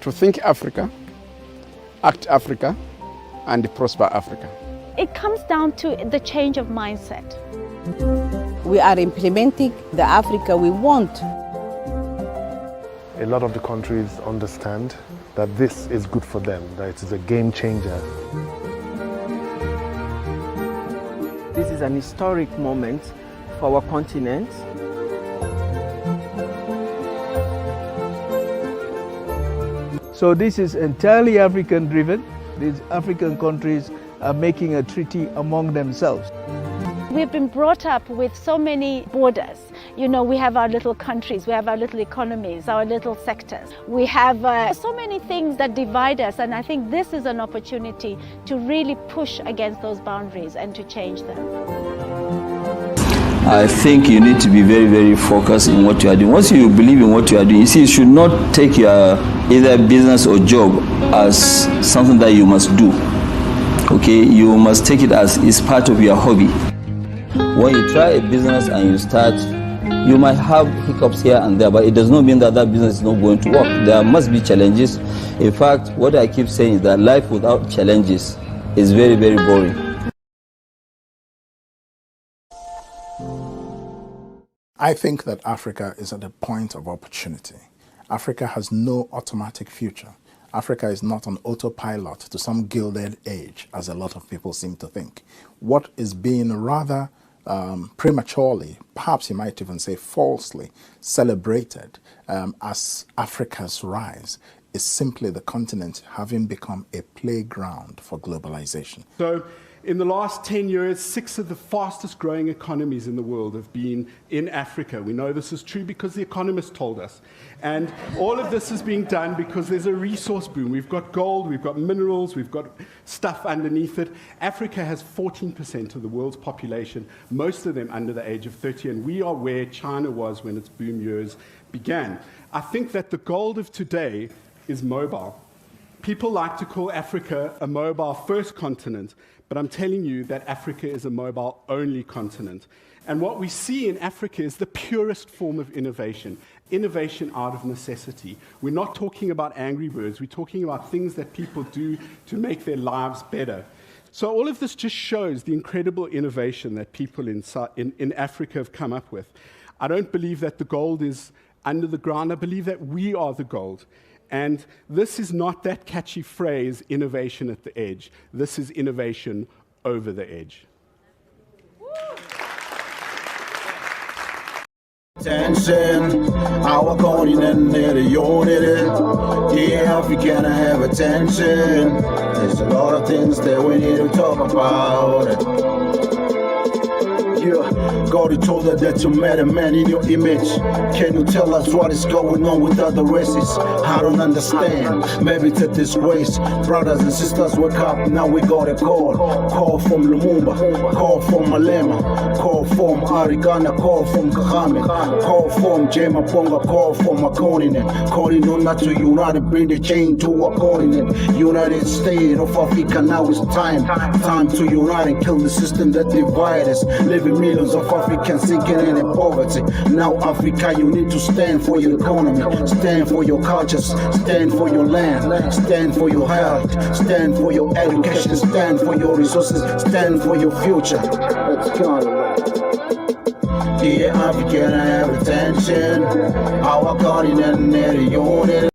to think Africa, act Africa, and prosper Africa. It comes down to the change of mindset. We are implementing the Africa we want. A lot of the countries understand that this is good for them, that it is a game changer. This is an historic moment for our continent. So this is entirely African driven. These African countries are making a treaty among themselves. We've been brought up with so many borders. You know, we have our little countries, we have our little economies, our little sectors. We have so many things that divide us, and I think this is an opportunity to really push against those boundaries and to change them. I think you need to be very, very focused in what you are doing. Once you believe in what you are doing, you see, you should not take your either business or job as something that you must do. Okay, you must take it as it's part of your hobby. When you try a business and you start, you might have hiccups here and there, but it does not mean that that business is not going to work. There must be challenges. In fact, what I keep saying is that life without challenges is very, very boring. I think that Africa is at a point of opportunity. Africa has no automatic future. Africa is not on autopilot to some gilded age, as a lot of people seem to think. What is being rather prematurely, perhaps you might even say falsely, celebrated as Africa's rise is simply the continent having become a playground for globalization. So, in the last 10 years, 6 of the fastest growing economies in the world have been in Africa. We know this is true because The Economist told us. And all of this is being done because there's a resource boom. We've got gold, we've got minerals, we've got stuff underneath it. Africa has 14% of the world's population, most of them under the age of 30, and we are where China was when its boom years began. I think that the gold of today is mobile. People like to call Africa a mobile-first continent, but I'm telling you that Africa is a mobile-only continent. And what we see in Africa is the purest form of innovation, innovation out of necessity. We're not talking about Angry Birds, we're talking about things that people do to make their lives better. So all of this just shows the incredible innovation that people in Africa have come up with. I don't believe that the gold is under the ground, I believe that we are the gold. And this is not that catchy phrase, innovation at the edge. This is innovation over the edge. Attention, our continent near the unity. Yeah, African have attention. There's a lot of things that we need to talk about. God told her that you met a man in your image. Can you tell us what is going on with other races? I don't understand. Maybe it's a disgrace. Brothers and sisters, wake up. Now we got a call. Call from Lumumba. Call from Malema. Call from Arigana. Call from Kagame. Call from Jema Ponga. Call from a continent. Calling on not to unite and bring the change to a continent. United States of Africa, now it's time. Time to unite and kill the system that divides us. Living millions of Africans sinking in poverty. Now Africa, you need to stand for your economy, stand for your cultures, stand for your land, stand for your health, stand for your education, stand for your resources, stand for your future. Let's go. Yeah, African have attention. Our continent near the unity.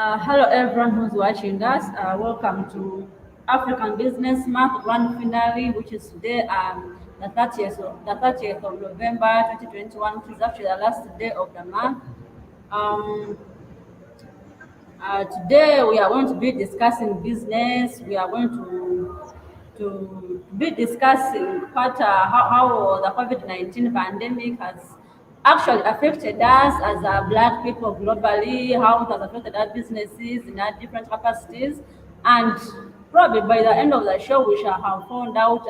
Hello everyone who's watching us. Welcome to African Business Month Grand Finale, which is today, the 30th of November 2021, which is actually the last day of the month. Today we are going to be discussing business. We are going to be discussing how the COVID-19 pandemic has actually affected us as Black people globally, how it has affected our businesses in our different capacities, and probably by the end of the show we shall have found out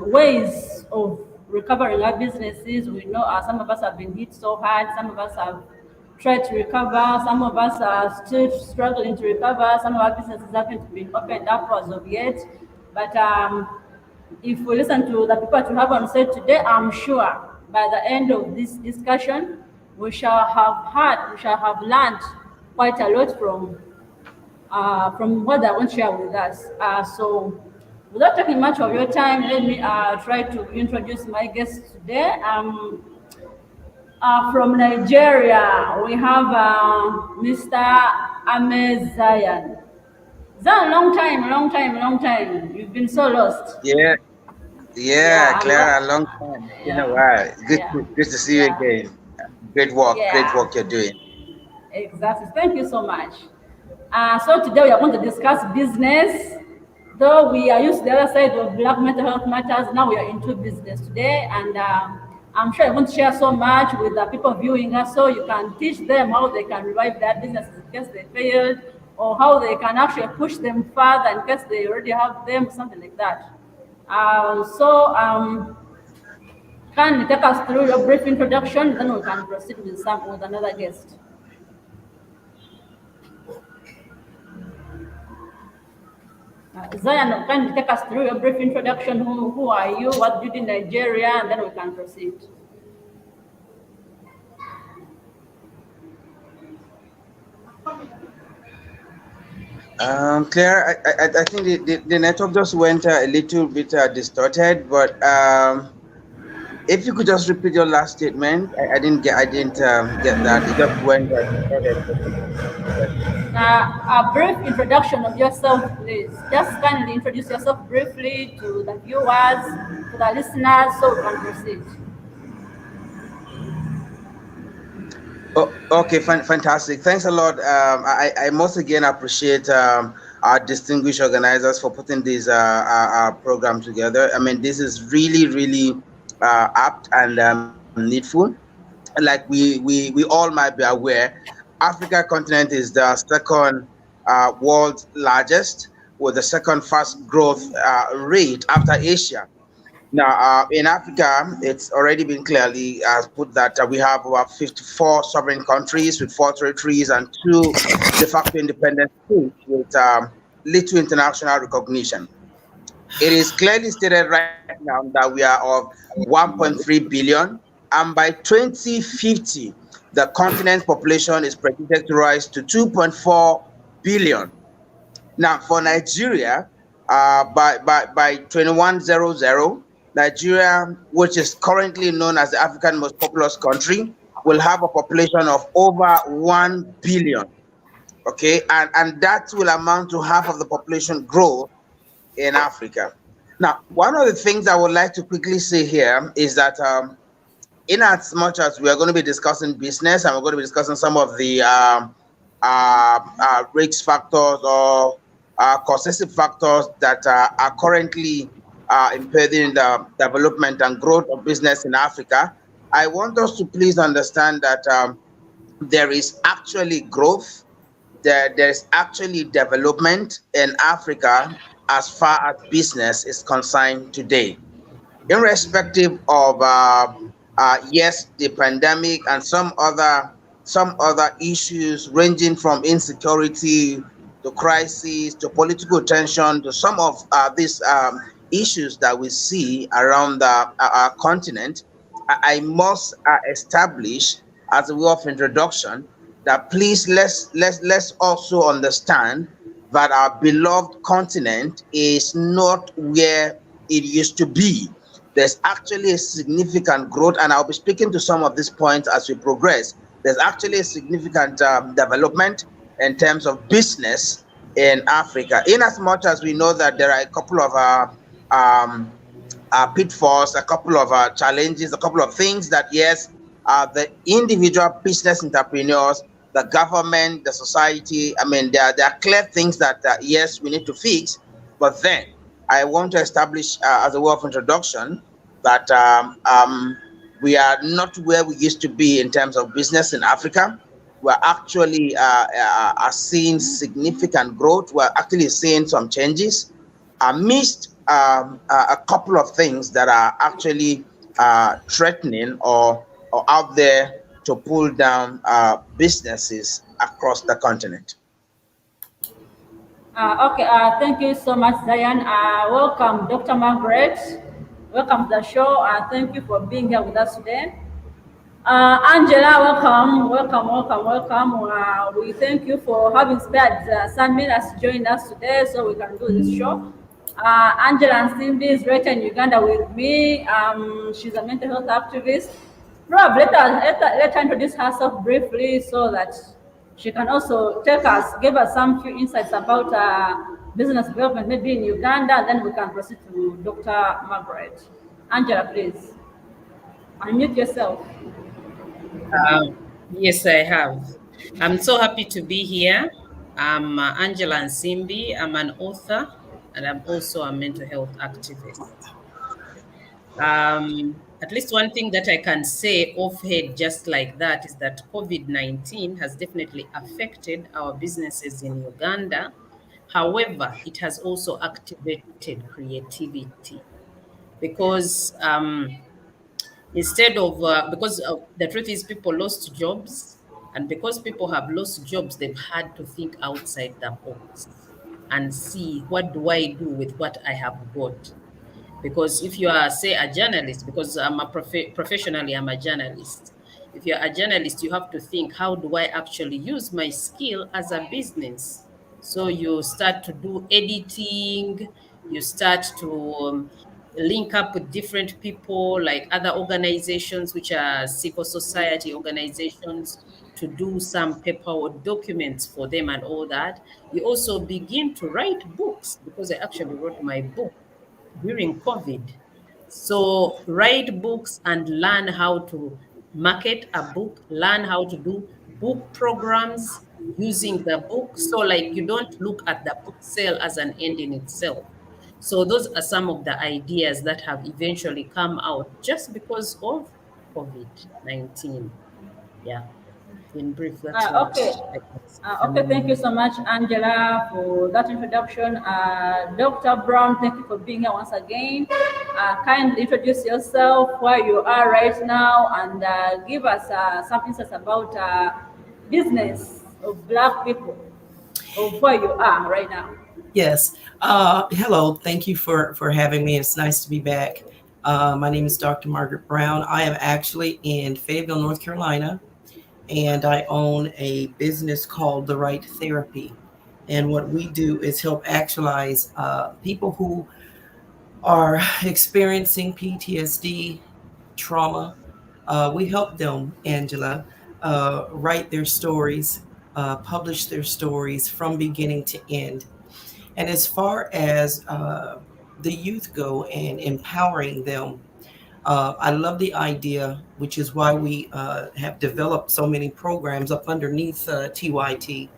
ways of recovering our businesses. We know some of us have been hit so hard, some of us have tried to recover, some of us are still struggling to recover, some of our businesses haven't been opened up as of yet. But if we listen to the people to have on set today, I'm sure by the end of this discussion, we shall have learned quite a lot from what they want to share with us. So without taking much of your time, let me try to introduce my guests today. From Nigeria, we have Mr. Ahmed Zayan. Zayan, long time. You've been so lost. Yeah, Clara, a long time. You know why? Good to see you again. Great work you're doing. Exactly. Thank you so much. So today we are going to discuss business. Though we are used to the other side of Black mental health matters, now we are into business today, and I'm sure you're going to share so much with the people viewing us, so you can teach them how they can revive their businesses in case they failed, or how they can actually push them further in case they already have them, something like that. Can you take us through your brief introduction, then we can proceed with another guest. Zayan, can you take us through your brief introduction? Who are you? What do you do in Nigeria? And then we can proceed. Claire, I think the network just went a little bit distorted, but if you could just repeat your last statement, I didn't get that. It just went a brief introduction of yourself, please. Just kindly introduce yourself briefly to the viewers, to the listeners, so we can proceed. Okay, fantastic. Thanks a lot. I most again appreciate our distinguished organizers for putting this program together. I mean, this is really apt and needful. Like we all might be aware, Africa continent is the second world's largest, with the second fast growth rate after Asia. Now, in Africa, it's already been clearly put that we have about 54 sovereign countries with 4 territories and 2 de facto independent states with little international recognition. It is clearly stated right now that we are of 1.3 billion, and by 2050, the continent's population is predicted to rise to 2.4 billion. Now, for Nigeria, by 2100, Nigeria, which is currently known as the African most populous country, will have a population of over 1 billion. Okay, and that will amount to half of the population growth in Africa. Now, one of the things I would like to quickly say here is that in as much as we are going to be discussing business and we're going to be discussing some of the risk factors or causative factors that are currently impeding the development and growth of business in Africa, I want us to please understand that there is actually growth, there's actually development in Africa as far as business is concerned today. Irrespective of yes, the pandemic and some other issues ranging from insecurity to crisis to political tension to some of these issues that we see around our continent, I must establish as a way of introduction that please let's also understand that our beloved continent is not where it used to be. There's actually a significant growth, and I'll be speaking to some of these points as we progress. There's actually a significant development in terms of business in Africa, in as much as we know that there are a couple of pitfalls, a couple of challenges, a couple of things that, yes, the individual business entrepreneurs, the government, the society, I mean, there are clear things that, yes, we need to fix. But then I want to establish as a way of introduction that we are not where we used to be in terms of business in Africa. We're actually are seeing significant growth. We're actually seeing some changes amidst a couple of things that are actually threatening or out there to pull down businesses across the continent? Okay, thank you so much, Zion. Welcome, Dr. Margaret. Welcome to the show. Thank you for being here with us today. Angela, welcome. We thank you for having spared some minutes to join us today so we can do this show. Angela Nsimbi is right in Uganda with me. She's a mental health activist. Rob, let her introduce herself briefly so that she can also give us some few insights about business development, maybe in Uganda, then we can proceed to Dr. Margaret. Angela, please. Unmute yourself. Yes, I have. I'm so happy to be here. I'm Angela Nsimbi. I'm an author, and I'm also a mental health activist. At least one thing that I can say off-head just like that is that COVID-19 has definitely affected our businesses in Uganda. However, it has also activated creativity because because the truth is people lost jobs, and because people have lost jobs, they've had to think outside the box and see, what do I do with what I have got? Because if you are, say, a journalist, because I'm professionally, I'm a journalist. If you're a journalist, you have to think, how do I actually use my skill as a business? So you start to do editing, you start to link up with different people, like other organizations, which are civil society organizations, to do some paper or documents for them and all that. You also begin to write books, because I actually wrote my book during COVID. So write books and learn how to market a book, learn how to do book programs using the book. So like you don't look at the book sale as an end in itself. So those are some of the ideas that have eventually come out just because of COVID-19. Yeah. In brief, that's okay. Okay, thank you so much, Angela, for that introduction. Dr. Brown, thank you for being here once again. Kindly introduce yourself, where you are right now, and give us some insights about business of Black people, of where you are right now. Yes. Hello. Thank you for having me. It's nice to be back. My name is Dr. Margaret Brown. I am actually in Fayetteville, North Carolina, and I own a business called The Right Therapy. And what we do is help actualize people who are experiencing PTSD, trauma. We help them, Angela, write their stories, publish their stories from beginning to end. And as far as the youth go and empowering them, I love the idea, which is why we have developed so many programs up underneath TWT,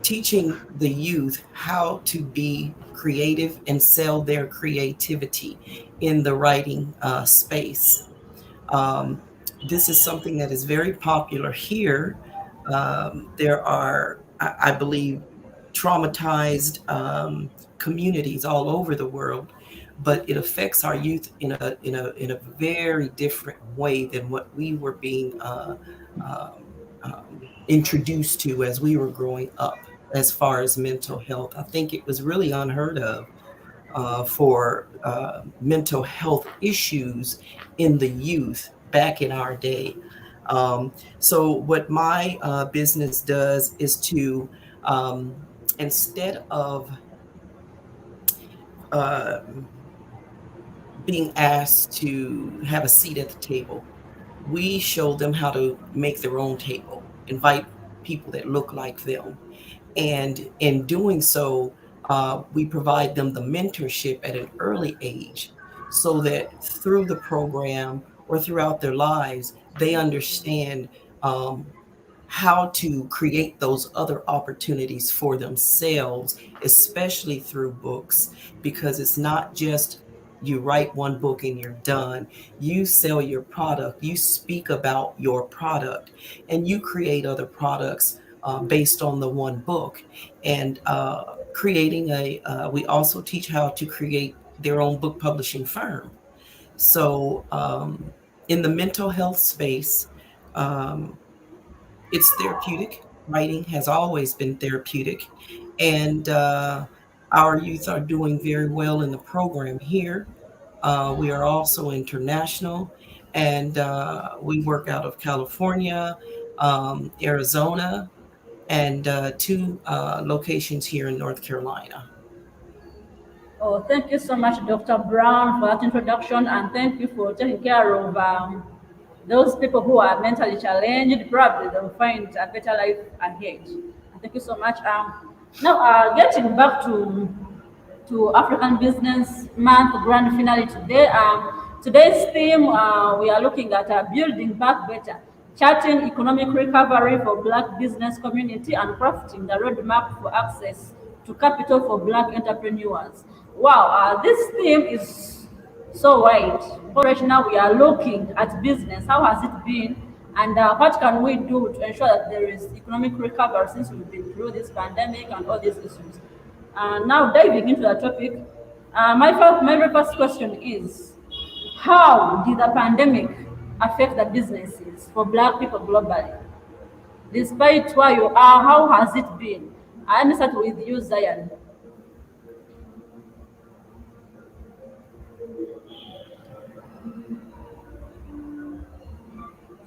teaching the youth how to be creative and sell their creativity in the writing space. This is something that is very popular here. There are, I believe, traumatized communities all over the world, but it affects our youth in a very different way than what we were being introduced to as we were growing up. As far as mental health, I think it was really unheard of for mental health issues in the youth back in our day. So what my business does is to, instead of being asked to have a seat at the table, we show them how to make their own table, invite people that look like them. And in doing so, we provide them the mentorship at an early age so that through the program or throughout their lives, they understand how to create those other opportunities for themselves, especially through books, because it's not just you write one book and you're done. You sell your product, you speak about your product, and you create other products based on the one book. And creating we also teach how to create their own book publishing firm. So in the mental health space, it's therapeutic. Writing has always been therapeutic. And our youth are doing very well in the program here. We are also international, and we work out of California, Arizona, and 2 locations here in North Carolina. Oh, thank you so much, Dr. Brown, for that introduction, and thank you for taking care of those people who are mentally challenged. Probably they'll find a better life ahead. Thank you so much. Now, getting back to African Business Month grand finale today. Today's theme, we are looking at building back better, charting economic recovery for Black business community and crafting the roadmap for access to capital for Black entrepreneurs. Wow, this theme is so wide. Right now we are looking at business. How has it been? And what can we do to ensure that there is economic recovery since we've been through this pandemic and all these issues? Now diving into the topic, my very first question is, how did the pandemic affect the businesses for Black people globally? Despite where you are, how has it been? Let me start with you, Zion.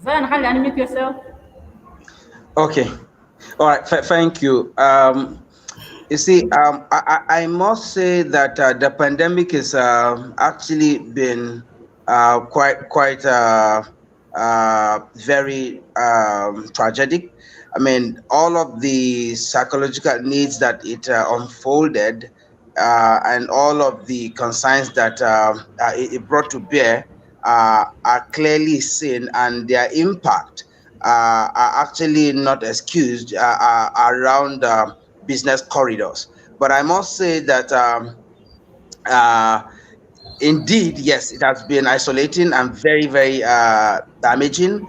Zion, can you unmute yourself? Okay. All right. Thank you. You see, I must say that the pandemic has actually been quite very tragic. I mean, all of the psychological needs that it unfolded and all of the concerns that it brought to bear are clearly seen, and their impact are actually not excused around business corridors. But I must say that indeed, yes, it has been isolating and very, very damaging.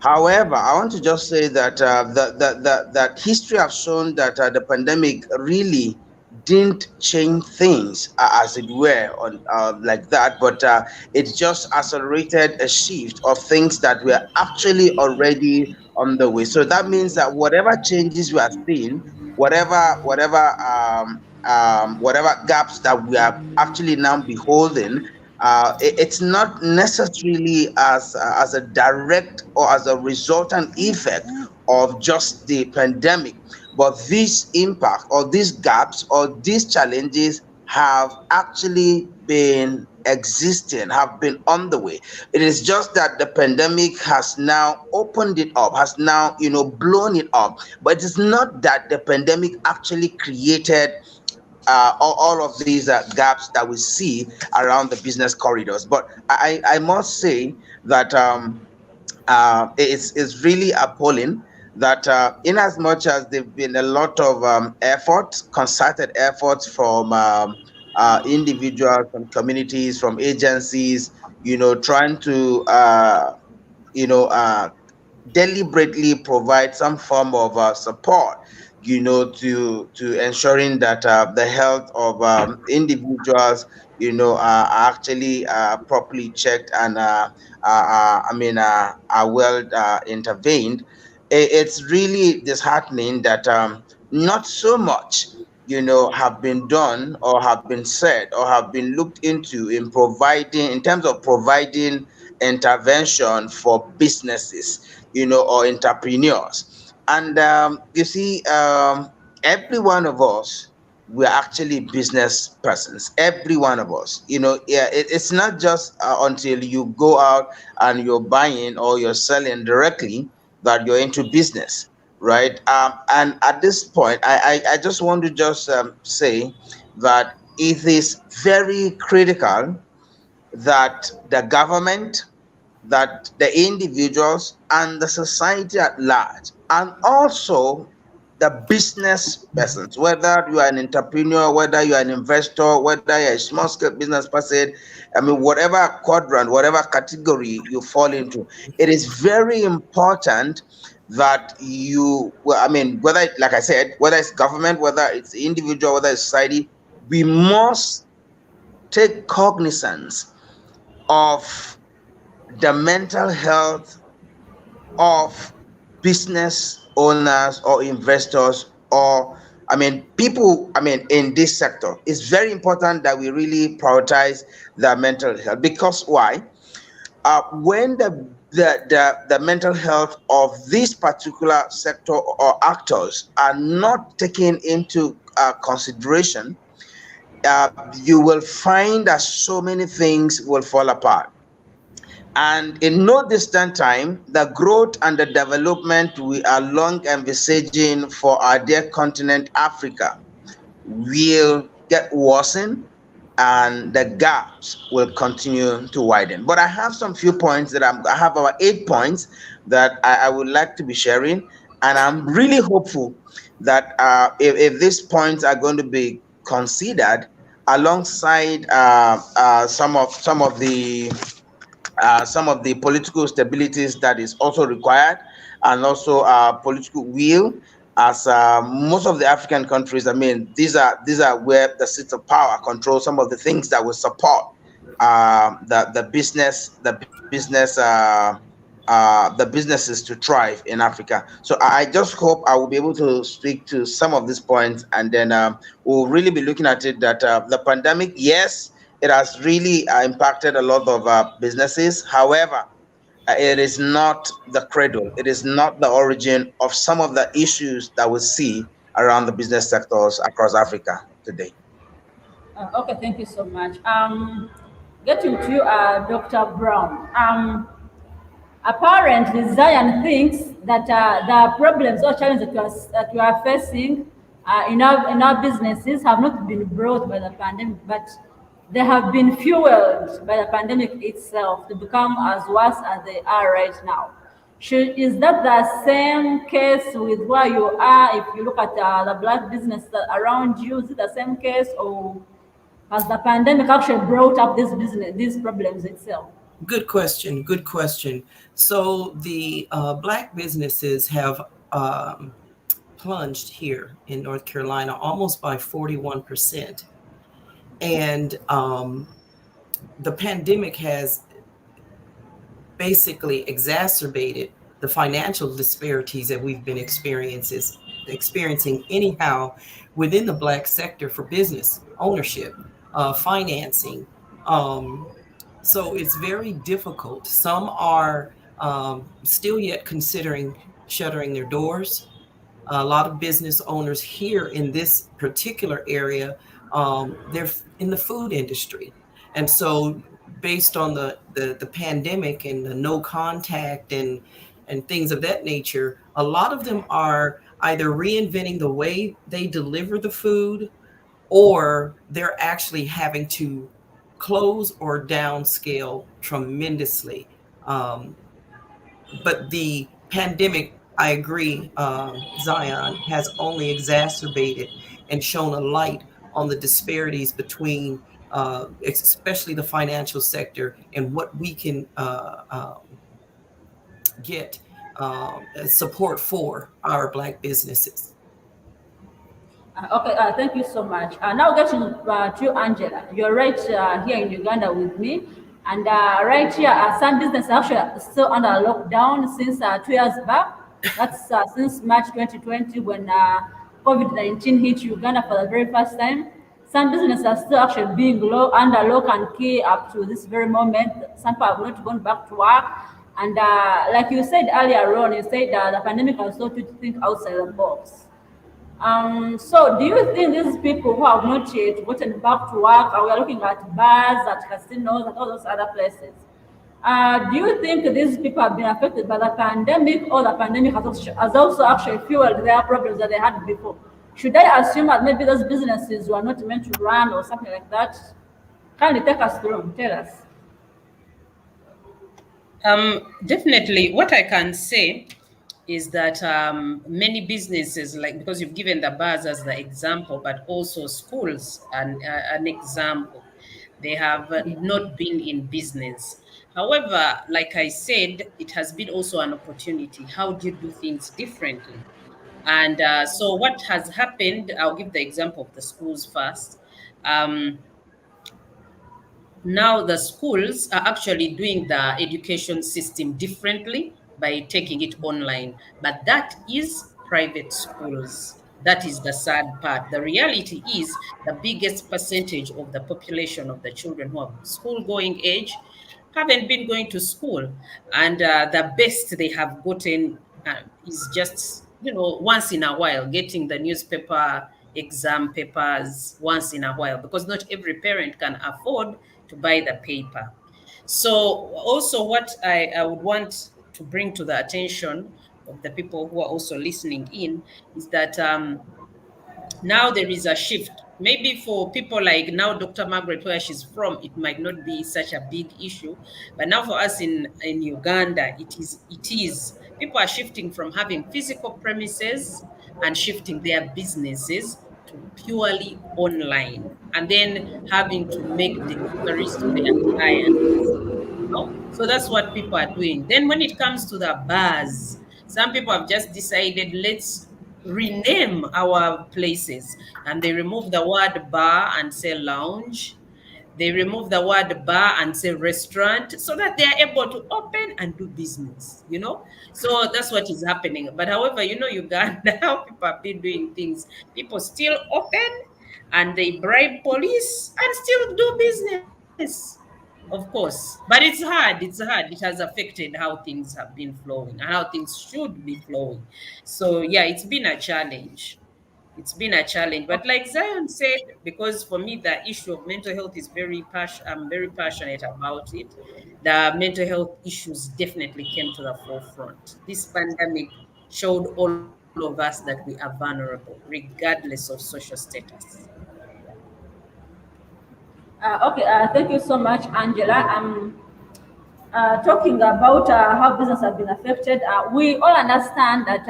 However, I want to just say that that history has shown that the pandemic really didn't change things, as it were, on like that, but it just accelerated a shift of things that were actually already on the way. So that means that whatever changes we are seeing, whatever gaps that we are actually now beholding, it's not necessarily as a direct or as a resultant effect of just the pandemic, but this impact or these gaps or these challenges have actually been existing, have been on the way. It is just that the pandemic has now opened it up, has now, blown it up. But it's not that the pandemic actually created all of these gaps that we see around the business corridors. But I must say that it's really appalling that in as much as there've been a lot of efforts, concerted efforts from individuals, from communities, from agencies, trying to deliberately provide some form of support, to ensuring that the health of individuals, are actually properly checked and are well intervened. It's really disheartening that not so much, have been done or have been said or have been looked into in terms of providing intervention for businesses, or entrepreneurs. And you see, every one of us, we're actually business persons. Every one of us, it's not just until you go out and you're buying or you're selling directly that you're into business, right? And at this point, I just want to just say that it is very critical that the government, that the individuals and the society at large, and also the business persons, whether you are an entrepreneur, whether you are an investor, whether you're a small scale business person, whatever quadrant, whatever category you fall into, it is very important that whether, like I said, whether it's government, whether it's individual, whether it's society, we must take cognizance of the mental health of business owners or investors, or people in this sector. It's very important that we really prioritize their mental health, because why? When the mental health of this particular sector or actors are not taken into consideration, you will find that so many things will fall apart. And in no distant time, the growth and the development we are long envisaging for our dear continent, Africa, will get worsened, and the gaps will continue to widen. But I have some few points that I have about 8 points that I would like to be sharing, and I'm really hopeful that if these points are going to be considered alongside some of the political stabilities that is also required, and also political will, as most of the African countries, these are where the seats of power control some of the things that will support the businesses to thrive in Africa. So I just hope I will be able to speak to some of these points, and then we'll really be looking at it that the pandemic, yes, it has really impacted a lot of businesses. However, it is not the cradle. It is not the origin of some of the issues that we see around the business sectors across Africa today. Okay, thank you so much. Getting to you, Dr. Brown. Apparently, Zion thinks that the problems or challenges that we are facing in our businesses have not been brought by the pandemic, but they have been fueled by the pandemic itself to become as worse as they are right now. Is that the same case with where you are? If you look at the black business around you, is it the same case, or has the pandemic actually brought up these problems itself? Good question. Good question. So the black businesses have plunged here in North Carolina almost by 41%. And the pandemic has basically exacerbated the financial disparities that we've been experiencing anyhow within the black sector for business ownership, financing. So it's very difficult. Some are still yet considering shuttering their doors. A lot of business owners here in this particular area, they're in the food industry. And so based on the pandemic and the no contact and things of that nature, a lot of them are either reinventing the way they deliver the food, or they're actually having to close or downscale tremendously. But the pandemic, I agree, Zion, has only exacerbated and shown a light on the disparities between especially the financial sector and what we can get support for our black businesses. Okay, thank you so much. Now getting to you, Angela. You're right here in Uganda with me. And right here, some businesses actually still under lockdown since 2 years back. That's since March 2020 when COVID-19 hit Uganda for the very first time. Some businesses are still actually being under lock and key up to this very moment. Some people have not gone back to work. And like you said earlier on, you said the pandemic has taught you to think outside the box. So do you think these people who have not yet gotten back to work, we are looking at bars, at casinos, at all those other places, do you think these people have been affected by the pandemic, or the pandemic has also actually fueled their problems that they had before? Should I assume that maybe those businesses were not meant to run or something like that? Can you take us through? Tell us. Definitely. What I can say is that many businesses, because you've given the bars as the example, but also schools an example, they have not been in business. However, like I said, it has been also an opportunity. How do you do things differently? And so what has happened, I'll give the example of the schools first. now the schools are actually doing the education system differently by taking it online. But that is private schools. That is the sad part. The reality is the biggest percentage of the population of the children who are school-going age haven't been going to school. And the best they have gotten is just, once in a while, getting the newspaper exam papers once in a while, because not every parent can afford to buy the paper. So also what I would want to bring to the attention of the people who are also listening in is that now there is a shift. Maybe for people like now Dr. Margaret, where she's from, it might not be such a big issue. But now for us in Uganda, it is. People are shifting from having physical premises and shifting their businesses to purely online, and then having to make deliveries to their clients. So that's what people are doing. Then when it comes to the bars, some people have just decided, let's rename our places, and they remove the word bar and say lounge. They remove the word bar and say restaurant, so that they are able to open and do business, So that's what is happening. But however, Uganda, how people have been doing things, people still open and they bribe police and still do business. Of course, but it's hard. It has affected how things have been flowing and how things should be flowing. So yeah, it's been a challenge. But like Zion said, because for me the issue of mental health is I'm very passionate about it. The mental health issues definitely came to the forefront. This pandemic showed all of us that we are vulnerable, regardless of social status. Thank you so much, Angela. Talking about how business has been affected, we all understand that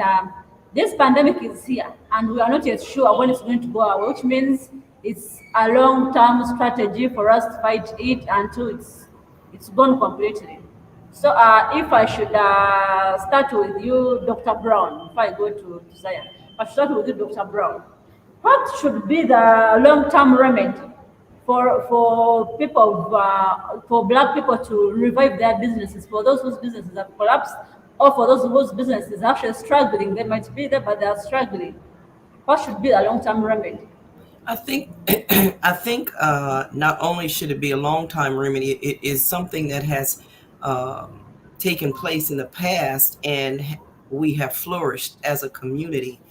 this pandemic is here, and we are not yet sure when it's going to go away, which means it's a long-term strategy for us to fight it until it's gone completely. So if I should start with you, Dr. Brown, if I go to Zion, I should start with you, Dr. Brown. What should be the long-term remedy for people, for Black people to revive their businesses, for those whose businesses have collapsed, or for those whose businesses are actually struggling? They might be there, but they are struggling. What should be the long-term remedy? I think not only should it be a long-time remedy, it is something that has taken place in the past, and we have flourished as a community.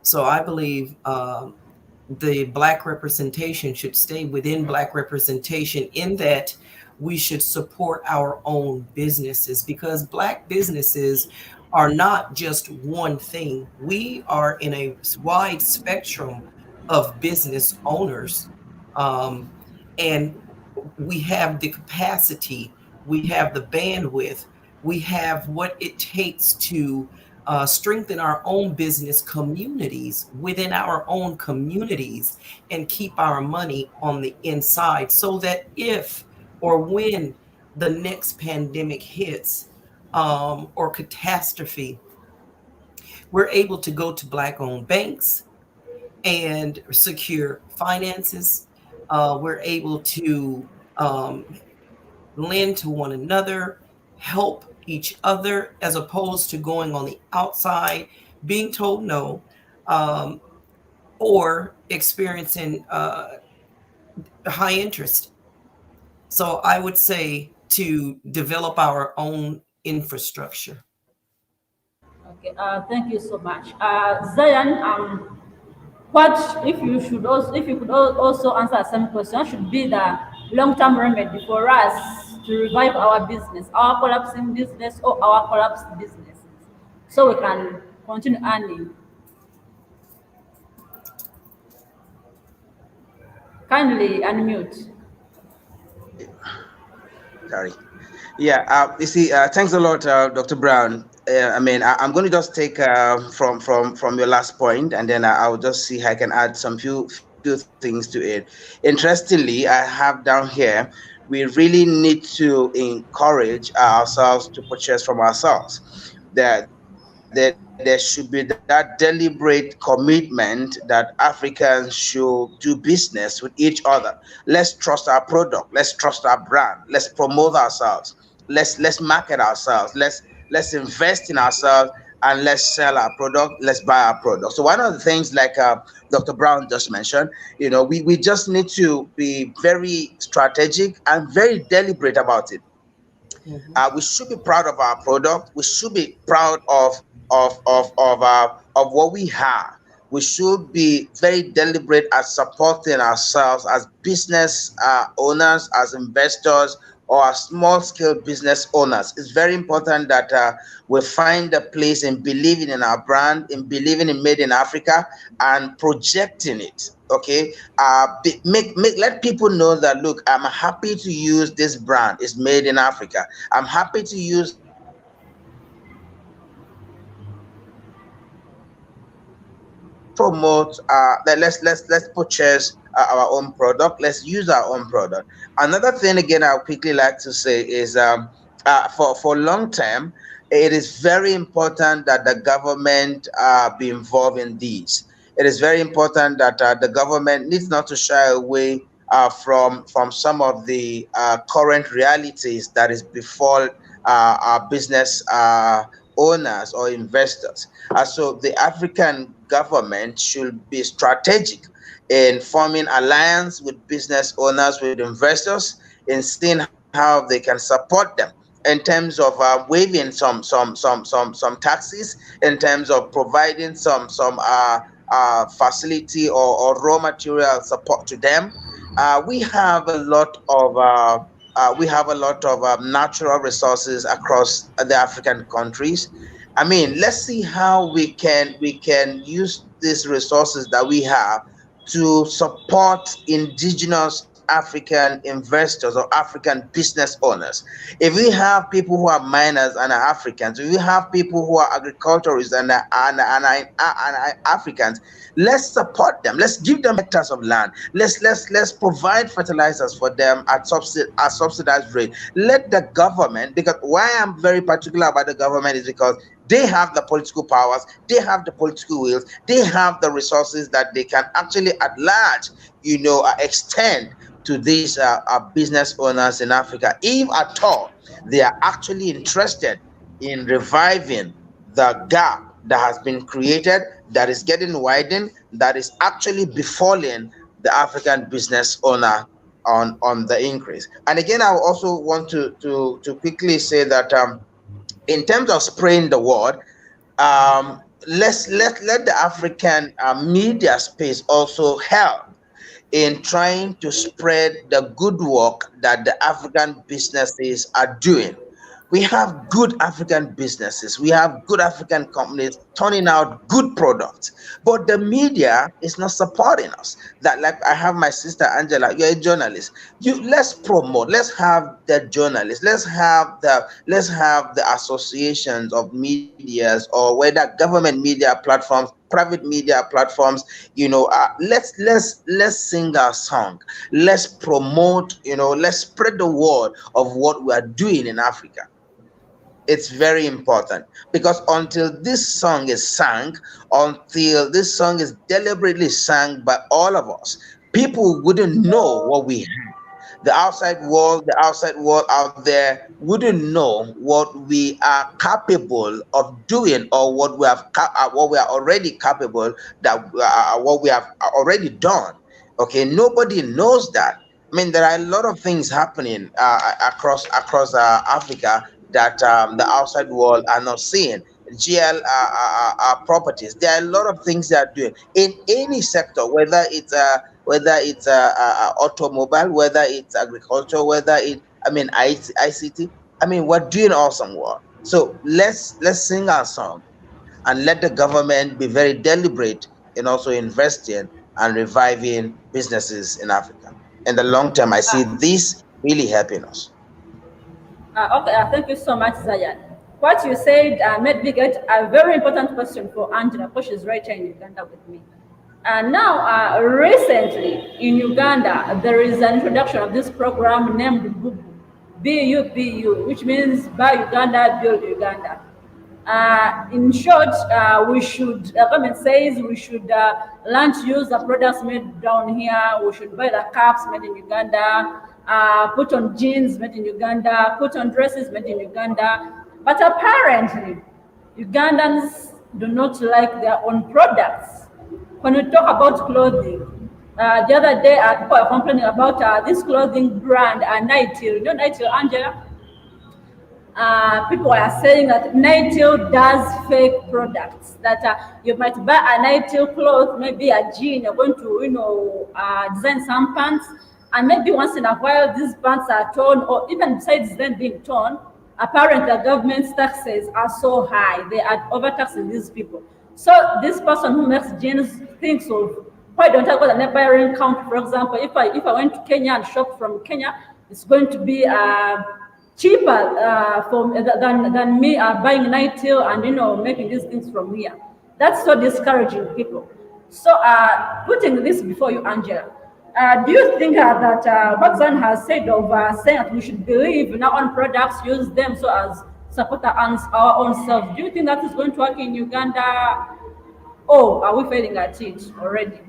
So I believe the Black representation should stay within Black representation, in that we should support our own businesses, because Black businesses are not just one thing. We are in a wide spectrum of business owners, and we have the capacity, we have the bandwidth, we have what it takes to strengthen our own business communities within our own communities and keep our money on the inside, so that if or when the next pandemic hits or catastrophe, we're able to go to Black-owned banks and secure finances. We're able to lend to one another, help each other, as opposed to going on the outside, being told no, or experiencing high interest. So I would say to develop our own infrastructure. Okay, thank you so much, Zion. What if you could also answer the same question? What should be the long-term remedy for us to revive our business, our collapsing business or our collapsed businesses, so we can continue earning? Kindly unmute. Sorry. Yeah, you see, thanks a lot, Dr. Brown. I'm going to just take from your last point, and then I'll just see how I can add some few things to it. Interestingly, I have down here, we really need to encourage ourselves to purchase from ourselves. That there should be that deliberate commitment that Africans should do business with each other. Let's trust our product. Let's trust our brand. Let's promote ourselves. Let's market ourselves. Let's invest in ourselves, and let's sell our product. Let's buy our product. So one of the things, like Dr. Brown just mentioned, we just need to be very strategic and very deliberate about it. We should be proud of our product. We should be proud of what we have. We should be very deliberate at supporting ourselves as business owners, as investors, or as small-scale business owners. It's very important that we find a place in believing in our brand, in believing in Made in Africa, and projecting it. Okay, let people know that, look, I'm happy to use this brand. It's made in Africa. I'm happy to use promote that let's purchase our own product. Let's use our own product. Another thing, again, I would quickly like to say is for long term, it is very important that the government be involved in these. It is very important that the government needs not to shy away from some of the current realities that is befall our business owners or investors. So the African government should be strategic in forming alliance with business owners, with investors, in seeing how they can support them in terms of waiving some taxes, in terms of providing some facility or raw material support to them. We have a lot of natural resources across the African countries. I mean, let's see how we can use these resources that we have to support indigenous African investors or African business owners. If we have people who are miners and are Africans, if we have people who are agriculturists and are Africans, let's support them. Let's give them hectares of land. Let's provide fertilizers for them at subsidized rate. Let the government, because why I'm very particular about the government is because they have the political powers, they have the political wills, they have the resources that they can actually at large, extend to these business owners in Africa, if at all they are actually interested in reviving the gap that has been created, that is getting widened, that is actually befalling the African business owner on the increase. And again, I also want to quickly say that in terms of spreading the word, let the African media space also help in trying to spread the good work that the African businesses are doing. We have good African businesses. We have good African companies turning out good products, but the media is not supporting us. That, like I have my sister Angela, you're a journalist. Let's promote. Let's have the journalists. Let's have the associations of medias, or whether government media platforms, private media platforms. Let's sing our song. Let's promote. Let's spread the word of what we are doing in Africa. It's very important, because until this song is sung, until this song is deliberately sung by all of us, people wouldn't know what we have. The outside world out there wouldn't know what we are capable of doing, or what we are already capable, what we have already done. Okay, nobody knows that. I mean, there are a lot of things happening across Africa that the outside world are not seeing. GL properties. There are a lot of things they are doing in any sector, whether it's automobile, whether it's agriculture, whether ICT. I mean, we're doing awesome work. So let's sing our song, and let the government be very deliberate in also investing and reviving businesses in Africa. In the long term, I see this really helping us. Okay, thank you so much, Zayan. What you said made me get a very important question for Angela, because she's right here in Uganda with me. Now, recently in Uganda, there is an introduction of this program named BUBU, BUBU, which means Buy Uganda, Build Uganda. In short, government says we should learn to use the products made down here. We should buy the caps made in Uganda, put on jeans made in Uganda, put on dresses made in Uganda. But apparently, Ugandans do not like their own products. When we talk about clothing, the other day, people were complaining about this clothing brand, Nightil. You know Nightil, Angela? People are saying that Nightil does fake products. That you might buy a Nightil cloth, maybe a jean. You're going to, design some pants, and maybe once in a while these pants are torn, or even besides them being torn, apparently the government's taxes are so high. They are overtaxing these people. So this person who makes jeans thinks of, why don't I go to the neighboring country? For example, if I went to Kenya and shop from Kenya, it's going to be cheaper than me buying Nightil and making these things from here. That's so discouraging people. So putting this before you, Angela, do you think that what Zan has said of saying that we should believe in our own products, use them so as support our own selves, do you think that is going to work in Uganda, or are we failing at it already?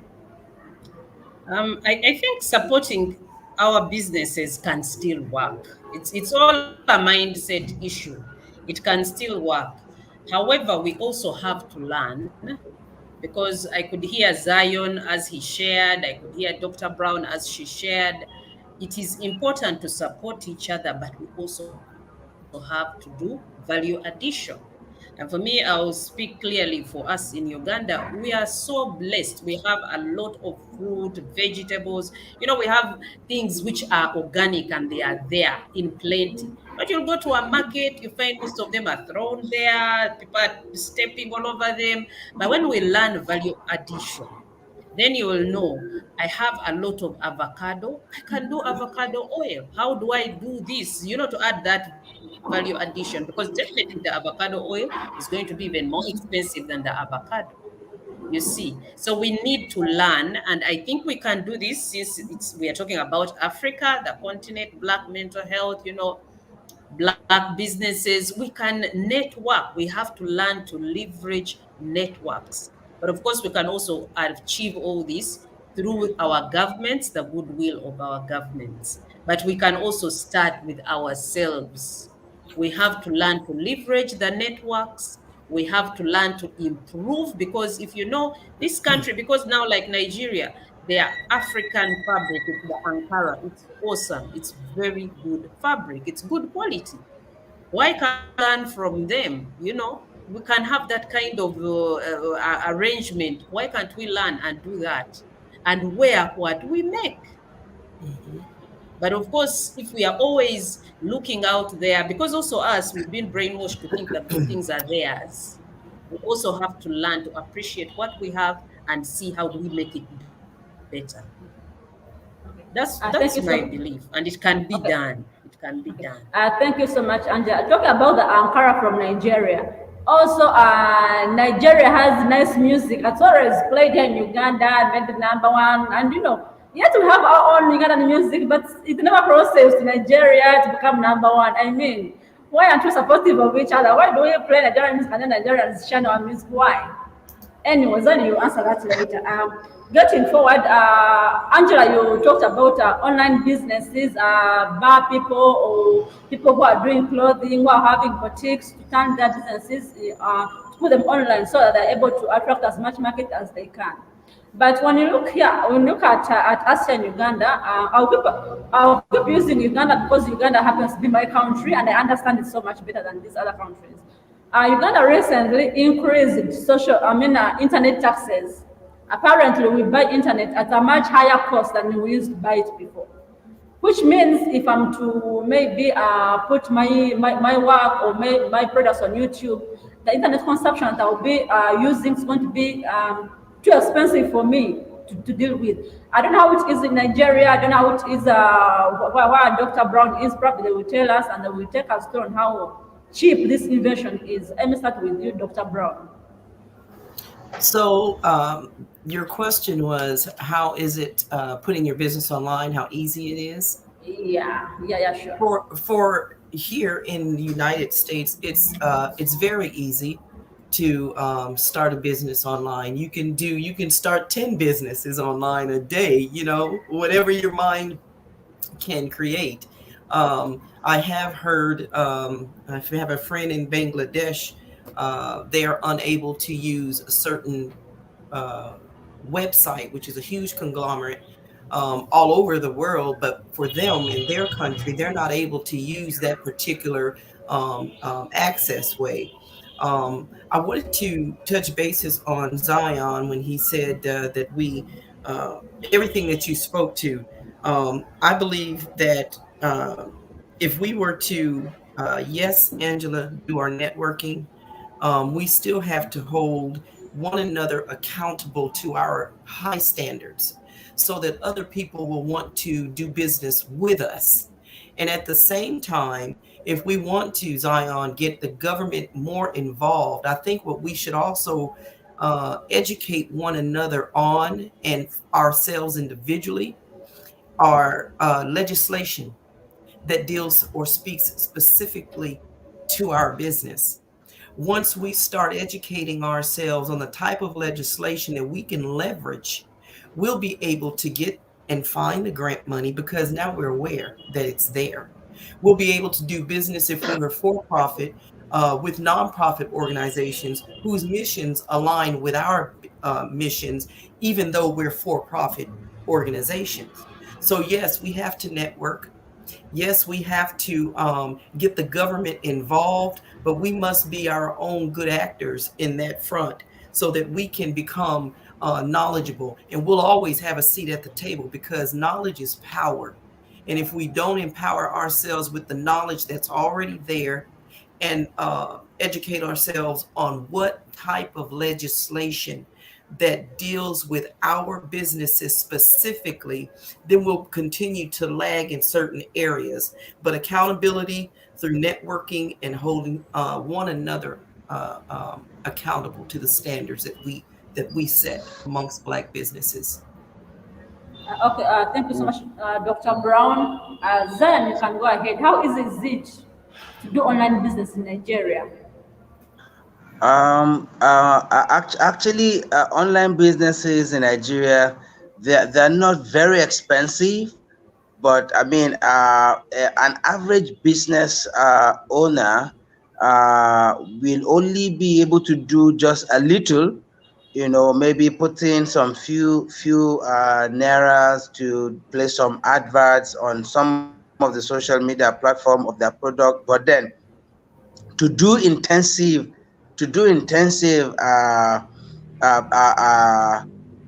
I think supporting our businesses can still work. It's all a mindset issue. It can still work. However, we also have to learn, because I could hear Zion as he shared, I could hear Dr. Brown as she shared. It is important to support each other, but we also have to do value addition. And for me, I'll speak clearly for us in Uganda. We are so blessed. We have a lot of fruit, vegetables. We have things which are organic and they are there in plenty. But you'll go to a market, you find most of them are thrown there, people are stepping all over them. But when we learn value addition, then you will know, I have a lot of avocado. I can do avocado oil. How do I do this? To add that value addition, because definitely the avocado oil is going to be even more expensive than the avocado. You see, so we need to learn, and I think we can do this since we are talking about Africa, the continent, Black mental health, Black businesses. We can network. We have to learn to leverage networks. But of course, we can also achieve all this through our governments, the goodwill of our governments. But we can also start with ourselves. We have to learn to leverage the networks. We have to learn to improve, because if this country, because now like Nigeria, their African fabric, it's the Ankara, it's awesome. It's very good fabric. It's good quality. Why can't we learn from them? We can have that kind of arrangement. Why can't we learn and do that and wear what we make? But of course, if we are always looking out there, because also us, we've been brainwashed to think that good things are theirs. We also have to learn to appreciate what we have and see how do we make it better. That's my belief, and it can be done. It can be done. Thank you so much, Angela. Talking about the Ankara from Nigeria. Also, Nigeria has nice music. It's always played here in Uganda, made the #1, and yet we have our own Ugandan music, but it never processed to Nigeria to become #1. I mean, why aren't we supportive of each other? Why do we play Nigerian music and then Nigerians shine our music? Why? Anyways, then you answer that later. Getting forward, Angela, you talked about online businesses, bar people or people who are doing clothing, who are having boutiques, to turn their businesses, to put them online so that they're able to attract as much market as they can. But when you look here, when you look at Asia and Uganda, I'll keep using Uganda because Uganda happens to be my country and I understand it so much better than these other countries. Uganda recently increased internet taxes. Apparently, we buy internet at a much higher cost than we used to buy it before. Which means if I'm to maybe put my work or my products on YouTube, the internet consumption that I'll be using is going to be too expensive for me to deal with. I don't know how it is in Nigeria. I don't know how it is where Dr. Brown is. Probably they will tell us and they will take us through on how cheap this invention is. Let me start with you, Dr. Brown. So your question was, how is it putting your business online? How easy it is? Yeah, sure. For here in the United States, it's very easy to start a business online. You can start 10 businesses online a day, whatever your mind can create. I have heard, I have a friend in Bangladesh, they are unable to use a certain website, which is a huge conglomerate all over the world, but for them in their country, they're not able to use that particular access way. I wanted to touch bases on Zion when he said that we, everything that you spoke to, I believe that if we were to, yes, Angela, do our networking, we still have to hold one another accountable to our high standards so that other people will want to do business with us. And at the same time, if we want to, Zion, get the government more involved, I think what we should also educate one another on, and ourselves individually, are legislation that deals or speaks specifically to our business. Once we start educating ourselves on the type of legislation that we can leverage, we'll be able to get and find the grant money because now we're aware that it's there. We'll be able to do business if we were for-profit with nonprofit organizations whose missions align with our missions, even though we're for-profit organizations. So yes, we have to network. Yes, we have to get the government involved, but we must be our own good actors in that front so that we can become knowledgeable. And we'll always have a seat at the table because knowledge is power. And if we don't empower ourselves with the knowledge that's already there and educate ourselves on what type of legislation that deals with our businesses specifically, then we'll continue to lag in certain areas. But accountability through networking and holding one another accountable to the standards that we set amongst Black businesses. Okay, thank you so much, Dr. Brown. Zion, you can go ahead. How easy is it to do online business in Nigeria? Actually, online businesses in Nigeria, they're not very expensive, but I mean, an average business owner will only be able to do just a little, maybe put in some few nairas to place some adverts on some of the social media platform of their product, but then to do intensive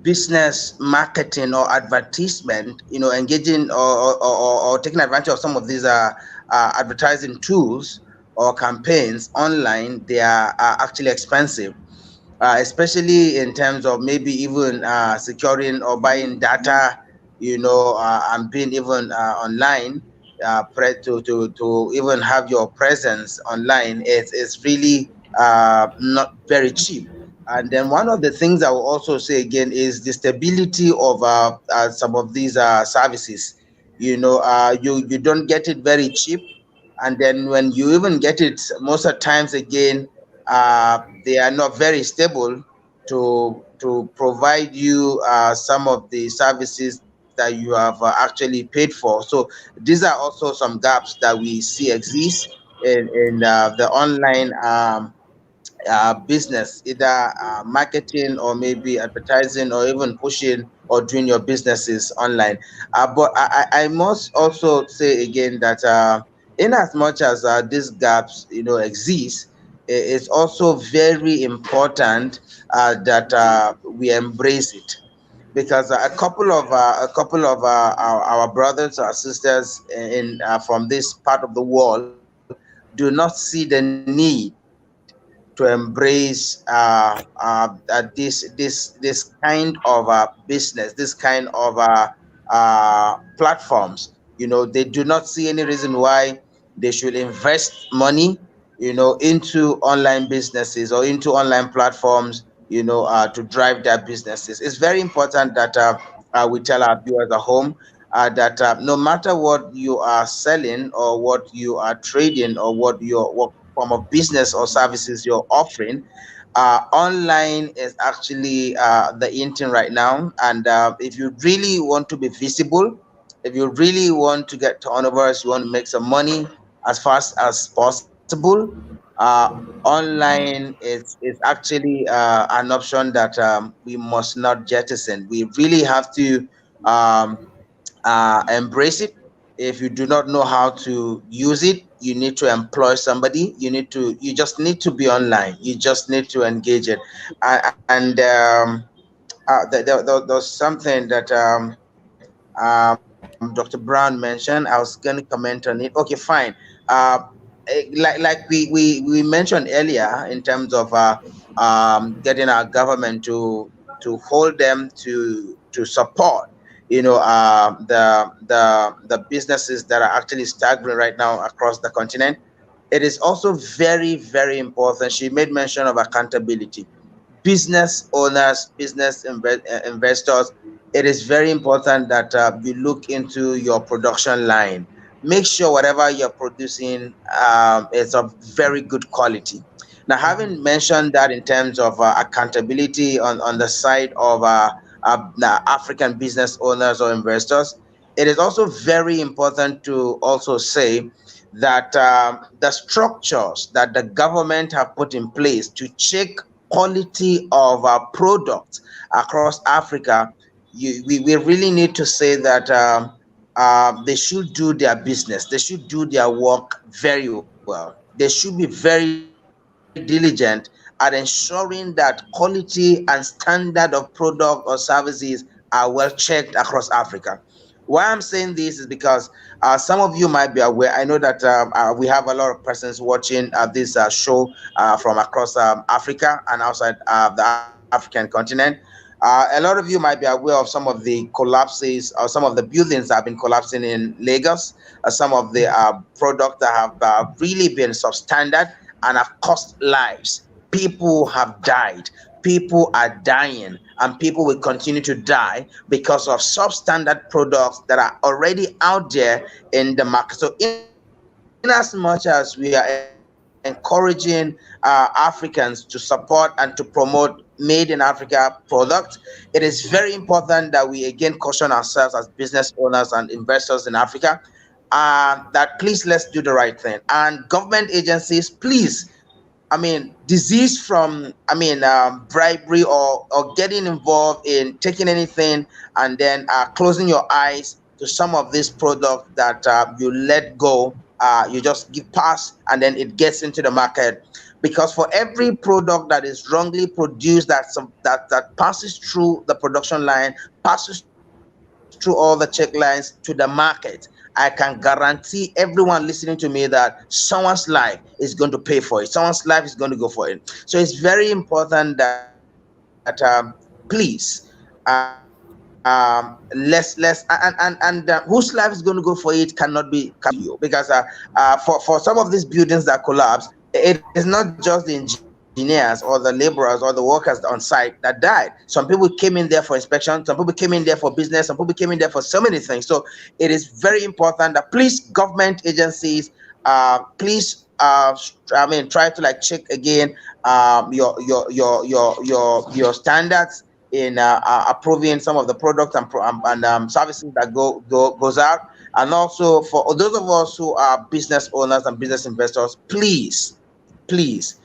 business marketing or advertisement, engaging or taking advantage of some of these advertising tools or campaigns online, they are actually expensive, especially in terms of maybe even securing or buying data, and being even online. To even have your presence online is really not very cheap. And then one of the things I will also say again is the stability of some of these services. You don't get it very cheap, and then when you even get it, most of the times again, they are not very stable to provide you some of the services that you have actually paid for. So these are also some gaps that we see exist in the online business, either marketing or maybe advertising or even pushing or doing your businesses online. But I must also say again that in as much as these gaps exist, it's also very important that we embrace it. Because a couple of our brothers or sisters from this part of the world do not see the need to embrace this kind of business, this kind of platforms. They do not see any reason why they should invest money, into online businesses or into online platforms, to drive their businesses. It's very important that we tell our viewers at home that no matter what you are selling or what you are trading or what form of business or services you're offering, online is actually the in thing right now. And if you really want to be visible, if you really want to get turnovers, you want to make some money as fast as possible, online is actually an option that we must not jettison. We really have to embrace it. If you do not know how to use it, you need to employ somebody. You just need to be online. You just need to engage it. And there's something that Dr. Brown mentioned. I was going to comment on it. Okay, fine. Like we mentioned earlier, in terms of getting our government to hold them to support, the businesses that are actually staggering right now across the continent. It is also very, very important. She made mention of accountability. Business owners, business investors, it is very important that you look into your production line. Make sure whatever you're producing is of very good quality. Now, having mentioned that in terms of accountability on the side of African business owners or investors, it is also very important to also say that the structures that the government have put in place to check quality of our products across Africa, we really need to say that they should do their business. They should do their work very well. They should be very diligent at ensuring that quality and standard of product or services are well checked across Africa. Why I'm saying this is because some of you might be aware. I know that we have a lot of persons watching this show from across Africa and outside the African continent. A lot of you might be aware of some of the collapses or some of the buildings that have been collapsing in Lagos, some of the products that have really been substandard and have cost lives. People have died. People are dying, and people will continue to die because of substandard products that are already out there in the market. So in as much as we are encouraging Africans to support and to promote made in Africa products, it is very important that we again caution ourselves as business owners and investors in Africa that please, let's do the right thing. And government agencies, please, disease from, bribery or getting involved in taking anything and then closing your eyes to some of these products that you let go, you just give pass, and then it gets into the market. Because for every product that is wrongly produced, that passes through the production line, passes through all the check lines to the market, I can guarantee everyone listening to me that someone's life is going to pay for it. Someone's life is going to go for it. So it's very important that please, whose life is going to go for it cannot be you, because for some of these buildings that collapse, it is not just the engineers or the laborers or the workers on site that died. Some people came in there for inspection, some people came in there for business, some people came in there for so many things. So it is very important that please, government agencies, please try to check again your standards in approving some of the products and services that goes out. And also for those of us who are business owners and business investors, please don't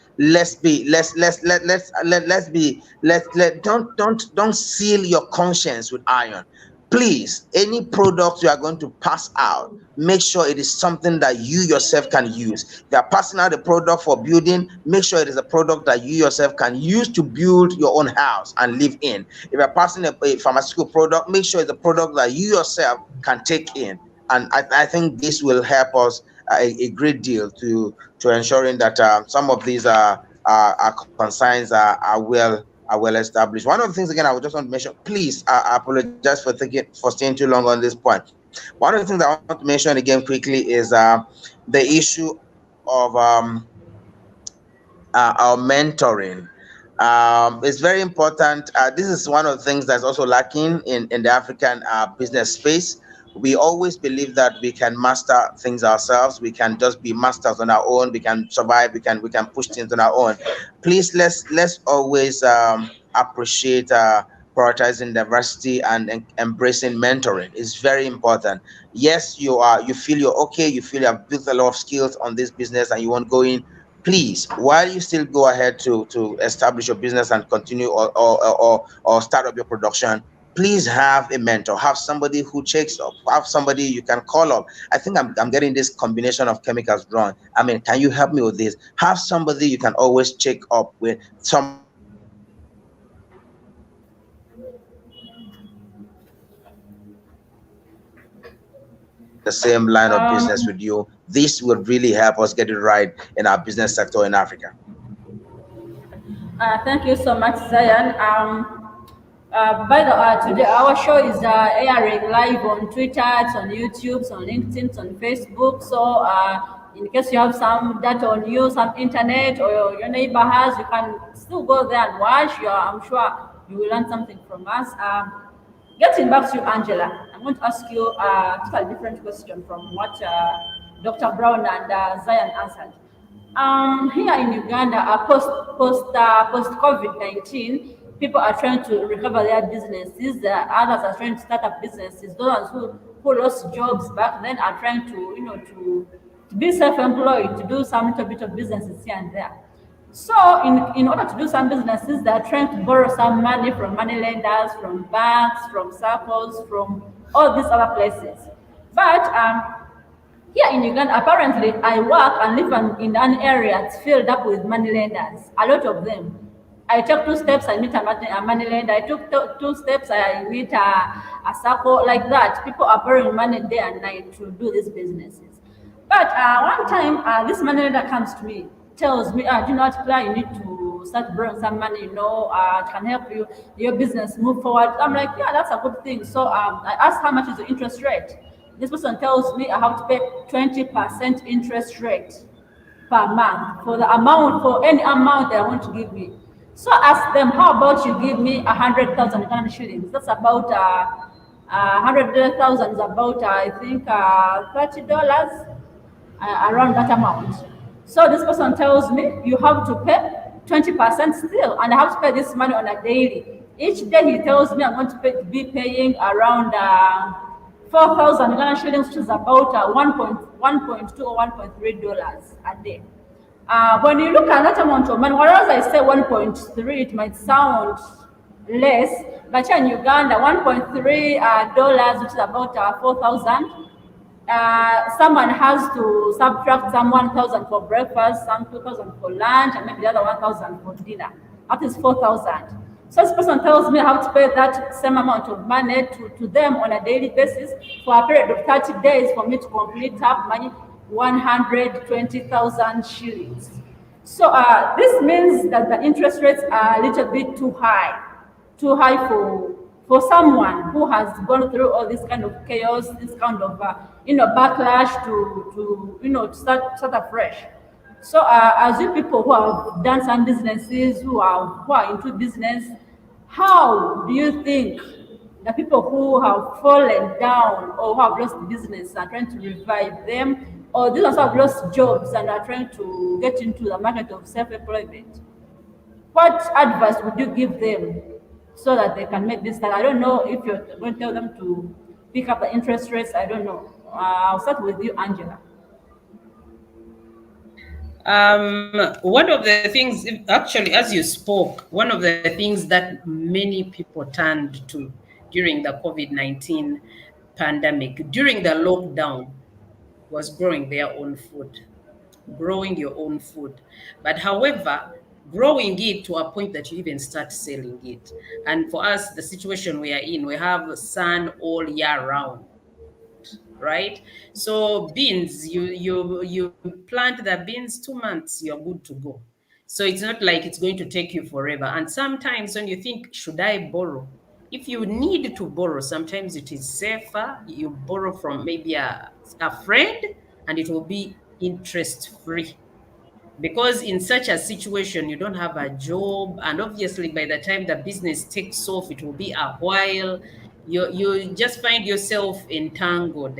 seal your conscience with iron. Please, any product you are going to pass out, make sure it is something that you yourself can use. If you are passing out a product for building, make sure it is a product that you yourself can use to build your own house and live in. If you are passing a pharmaceutical product, make sure it's a product that you yourself can take in. And I think this will help us a great deal to ensuring that some of these concerns are well established. One of the things, again, I would just want to mention, please, I apologize for staying too long on this point. One of the things I want to mention again quickly is the issue of our mentoring. It's very important. This is one of the things that's also lacking in the African business space. We always believe that we can master things ourselves. We can just be masters on our own. We can survive. We can push things on our own. Please, let's always appreciate prioritizing diversity and embracing mentoring. Is very important. Yes, you feel you're okay. You feel you have built a lot of skills on this business and you want to go in. Please, while you still go ahead to establish your business and continue or start up your production, please have a mentor, have somebody who checks up, have somebody you can call up. I think I'm getting this combination of chemicals wrong. I mean, can you help me with this? Have somebody you can always check up with, some the same line of business with you. This would really help us get it right in our business sector in Africa. Thank you so much, Zion. By the way, today our show is airing live on Twitter, it's on YouTube, it's on LinkedIn, it's on Facebook. So in case you have some data on you, some internet, or your neighbor has, you can still go there and watch. I'm sure you will learn something from us. Getting back to you, Angela, I'm going to ask you a totally different question from what Dr. Brown and Zion answered. Here in Uganda, post COVID-19, people are trying to recover their businesses. Others are trying to start up businesses. Those who lost jobs back then are trying to, to be self-employed, to do some little bit of businesses here and there. So in order to do some businesses, they're trying to borrow some money from money lenders, from banks, from circles, from all these other places. But here in Uganda, apparently, I work and live in an area that's filled up with money lenders, a lot of them. I took 2 steps, I meet a money lender. I took 2 steps, I meet a circle, like that. People are borrowing money day and night to do these businesses. But one time, this money lender comes to me, tells me, do you know what, Claire, you need to start borrowing some money, it can help your business move forward. I'm like, yeah, that's a good thing. So I asked, how much is the interest rate? This person tells me I have to pay 20% interest rate per month for the amount, for any amount they want to give me. So I asked them, how about you give me 100,000 Uganda shillings? That's about 100,000 is about I think $30, around that amount. So this person tells me you have to pay 20% still, and I have to pay this money on a daily. Each day he tells me I'm going to be paying around 4,000 Uganda shillings, which is about $1.2 or $1.3 a day. When you look at that amount of money, whereas I say 1.3, it might sound less, but here in Uganda, $1.3, which is about 4,000. Someone has to subtract some 1,000 for breakfast, some 2,000 for lunch, and maybe the other 1,000 for dinner. That is 4,000. So this person tells me I have to pay that same amount of money to them on a daily basis for a period of 30 days for me to complete up my 120,000 shillings. So this means that the interest rates are a little bit too high for someone who has gone through all this kind of chaos, this kind of backlash to start afresh. So as you people who have done some businesses, who are into business, how do you think the people who have fallen down or who have lost business are trying to revive them, or those who have lost jobs and are trying to get into the market of self-employment? What advice would you give them so that they can make this start? I don't know if you're going to tell them to pick up the interest rates. I don't know. I'll start with you, Angela. One of the things, actually, as you spoke, one of the things that many people turned to during the COVID-19 pandemic, during the lockdown, was growing their own food, growing your own food. But however, growing it to a point that you even start selling it. And for us, the situation we are in, we have sun all year round, right? So beans, you plant the beans 2 months, you're good to go. So it's not like it's going to take you forever. And sometimes when you think, should I borrow? If you need to borrow, sometimes it is safer. You borrow from maybe a friend and it will be interest free. Because in such a situation, you don't have a job. And obviously by the time the business takes off, it will be a while. you just find yourself entangled.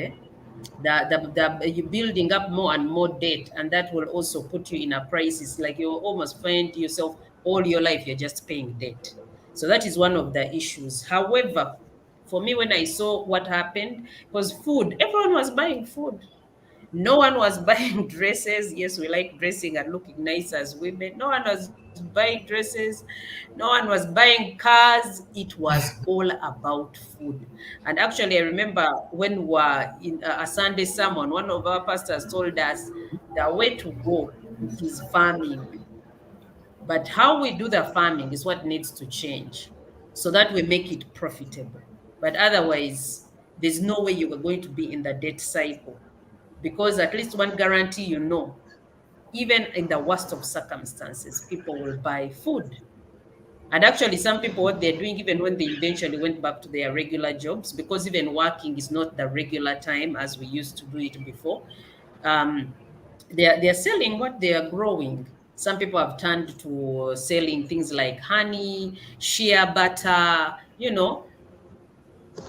You're building up more and more debt, and that will also put you in a crisis. Like you almost find yourself all your life you're just paying debt. So that is one of the issues. However, for me, when I saw what happened, was food. Everyone was buying food. No one was buying dresses. Yes, we like dressing and looking nice as women. No one was buying dresses. No one was buying cars. It was all about food. And actually, I remember when we were in a Sunday sermon, one of our pastors told us the way to go is farming. But how we do the farming is what needs to change so that we make it profitable. But otherwise, there's no way you are going to be in the debt cycle. Because at least one guarantee, even in the worst of circumstances, people will buy food. And actually, some people, what they're doing, even when they eventually went back to their regular jobs, because even working is not the regular time as we used to do it before, they're selling what they are growing. Some people have turned to selling things like honey, shea butter,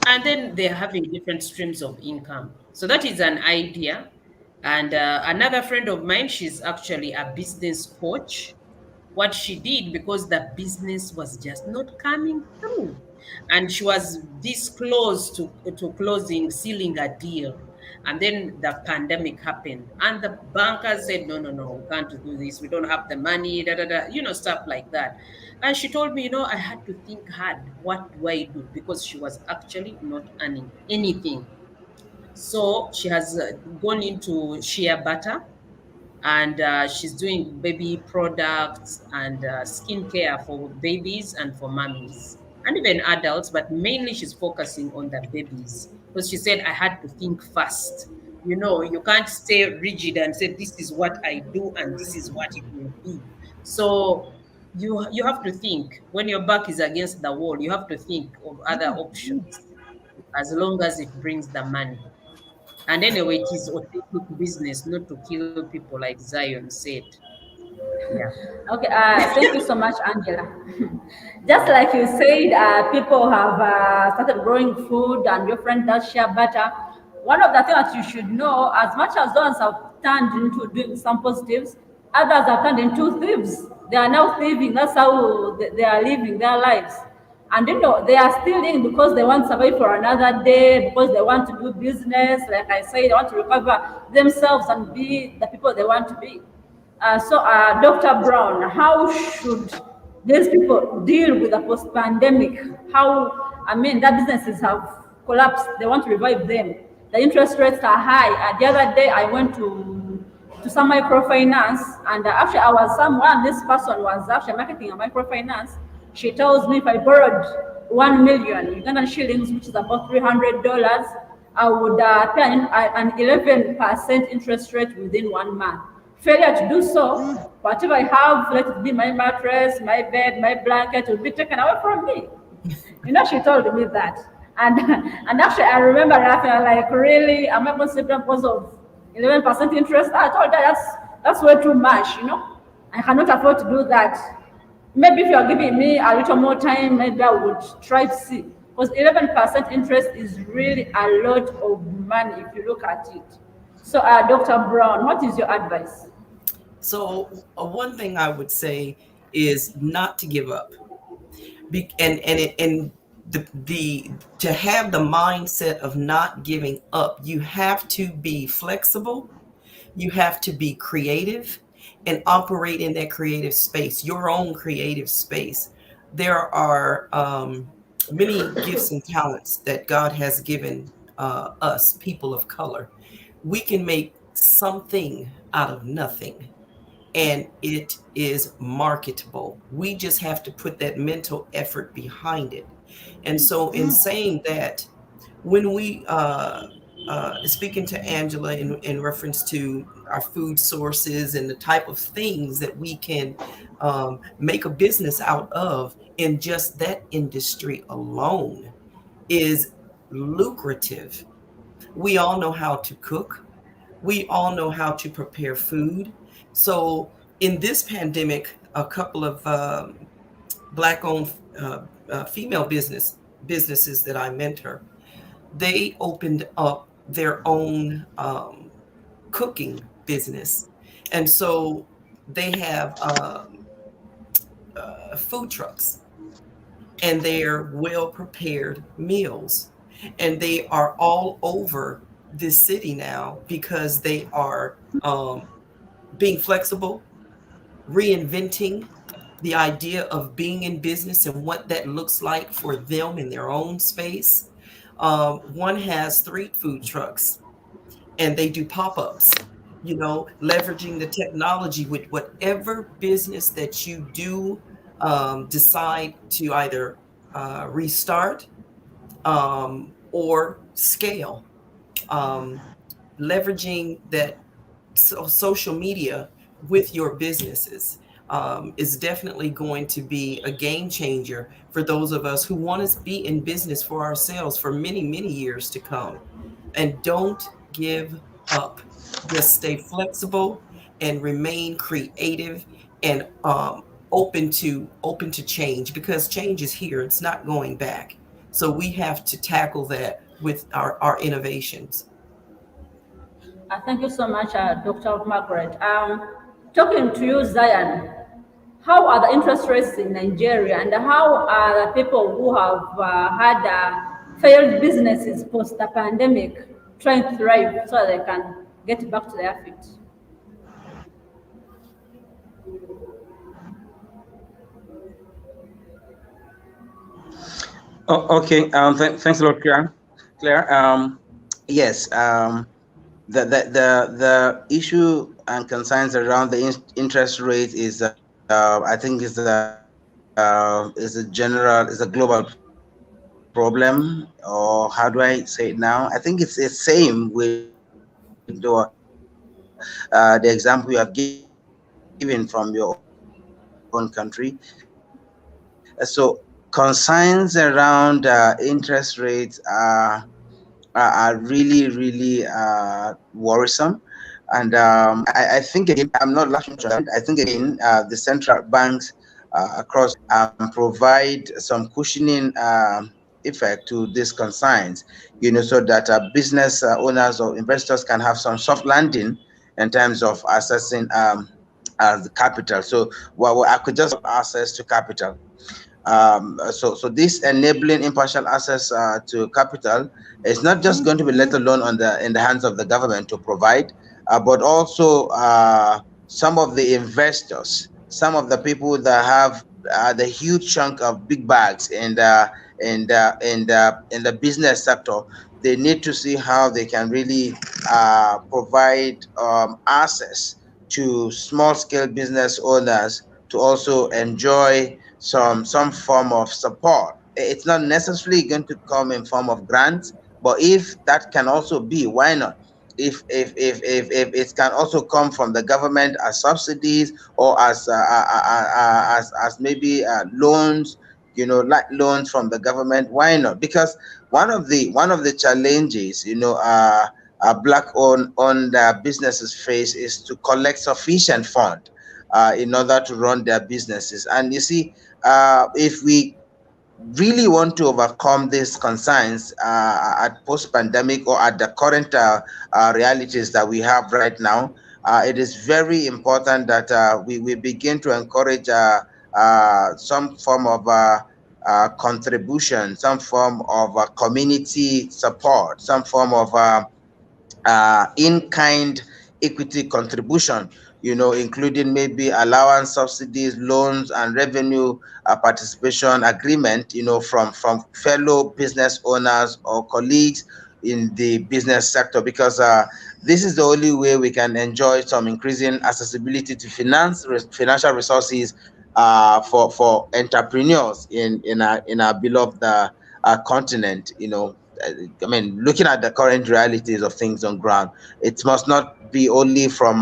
and then they're having different streams of income. So that is an idea. And another friend of mine, she's actually a business coach. What she did, because the business was just not coming through, and she was this close to closing, sealing a deal. And then the pandemic happened, and the bankers said, no, we can't do this. We don't have the money, stuff like that. And she told me, I had to think hard. What do I do? Because she was actually not earning anything. So she has gone into shea butter, and she's doing baby products and skincare for babies and for mommies and even adults, but mainly she's focusing on the babies, because she said, I had to think fast. You can't stay rigid and say, this is what I do and this is what it will be. So you have to think. When your back is against the wall, you have to think of other options, as long as it brings the money. And anyway, it is authentic business, not to kill people, like Zion said. Yeah. Okay, thank you so much, Angela. Just like you said, people have started growing food, and your friend does share butter. One of the things that you should know, as much as those have turned into doing some positives, others have turned into thieves. They are now thieving. That's how they are living their lives. And they are stealing because they want to survive for another day, because they want to do business. Like I said, they want to recover themselves and be the people they want to be. So, Dr. Brown, how should these people deal with the post-pandemic? Their businesses have collapsed. They want to revive them. The interest rates are high. The other day, I went to some microfinance, and actually, this person was actually marketing a microfinance. She tells me if I borrowed 1 million Ugandan shillings, which is about $300, I would pay an 11% interest rate within 1 month. Failure to do so, whatever I have, let it be my mattress, my bed, my blanket, will be taken away from me. She told me that. And actually, I remember laughing, like, really? Am I going to sleep because of 11% interest? I told her that's way too much, I cannot afford to do that. Maybe if you are giving me a little more time, maybe I would try to see. Because 11% interest is really a lot of money if you look at it. So, Dr. Brown, what is your advice? So, one thing I would say is not to give up, and to have the mindset of not giving up. You have to be flexible. You have to be creative and operate in that creative space, your own creative space. There are many gifts and talents that God has given us, people of color. We can make something out of nothing, and it is marketable. We just have to put that mental effort behind it. And so in saying that, when we speaking to Angela in reference to our food sources and the type of things that we can make a business out of in just that industry alone is lucrative. We all know how to cook. We all know how to prepare food. So in this pandemic, a couple of Black-owned female business businesses that I mentor, they opened up their own cooking business. And so they have food trucks, and they're well-prepared meals. And they are all over this city now because they are being flexible, reinventing the idea of being in business and what that looks like for them in their own space. One has 3 food trucks, and they do pop-ups, you know, leveraging the technology with whatever business that you do decide to either restart or scale. Leveraging that social media with your businesses is definitely going to be a game changer for those of us who want to be in business for ourselves for many, many years to come. And don't give up. Just stay flexible and remain creative and open to change, because change is here. It's not going back. So we have to tackle that with our innovations. Thank you so much, Dr. Margaret. Talking to you, Zion, how are the interest rates in Nigeria, and how are the people who have had failed businesses post the pandemic trying to thrive so they can get back to their feet? Oh, okay. Thanks a lot, Claire. Yes. The issue and concerns around the interest rate is, I think, is a global problem, or how do I say it now? I think it's the same with the example you have given from your own country. So concerns around interest rates are really, really worrisome. And I think, again, I'm not laughing. I think, again, the central banks across provide some cushioning effect to these concerns, you know, so that business owners or investors can have some soft landing in terms of accessing the capital. So, well, I could just have access to capital. So this enabling impartial access to capital is not just going to be let alone in the hands of the government to provide, but also some of the investors, some of the people that have the huge chunk of big bags in the business sector. They need to see how they can really provide access to small-scale business owners to also enjoy some form of support. It's not necessarily going to come in form of grants, but if that can also be, why not? If it can also come from the government as subsidies or as maybe loans, you know, like loans from the government, why not? Because one of the challenges, you know, black-owned businesses face is to collect sufficient fund in order to run their businesses. And you see, if we really want to overcome these concerns at post-pandemic or at the current realities that we have right now, it is very important that we begin to encourage some form of contribution, some form of community support, some form of in-kind equity contribution, you know, including maybe allowance, subsidies, loans, and revenue participation agreement, you know, from fellow business owners or colleagues in the business sector, because this is the only way we can enjoy some increasing accessibility to financial resources for entrepreneurs in our beloved continent. You know, I mean, looking at the current realities of things on ground, it must not be only from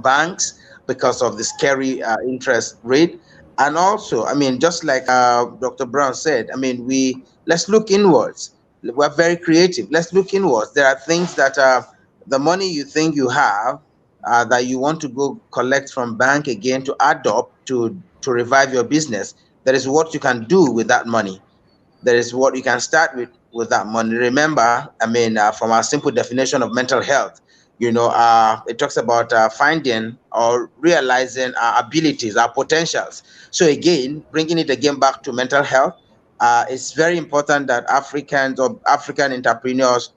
banks because of the scary interest rate. And also, I mean, just like Dr. Brown said, I mean, let's look inwards. We're very creative. Let's look inwards. There are things that the money you think you have that you want to go collect from bank again to adopt to revive your business. there is what you can do with that money. There is what you can start with that money. Remember, I mean, from our simple definition of mental health, you know, it talks about finding or realizing our abilities, our potentials. So again, bringing it again back to mental health, it's very important that Africans or African entrepreneurs,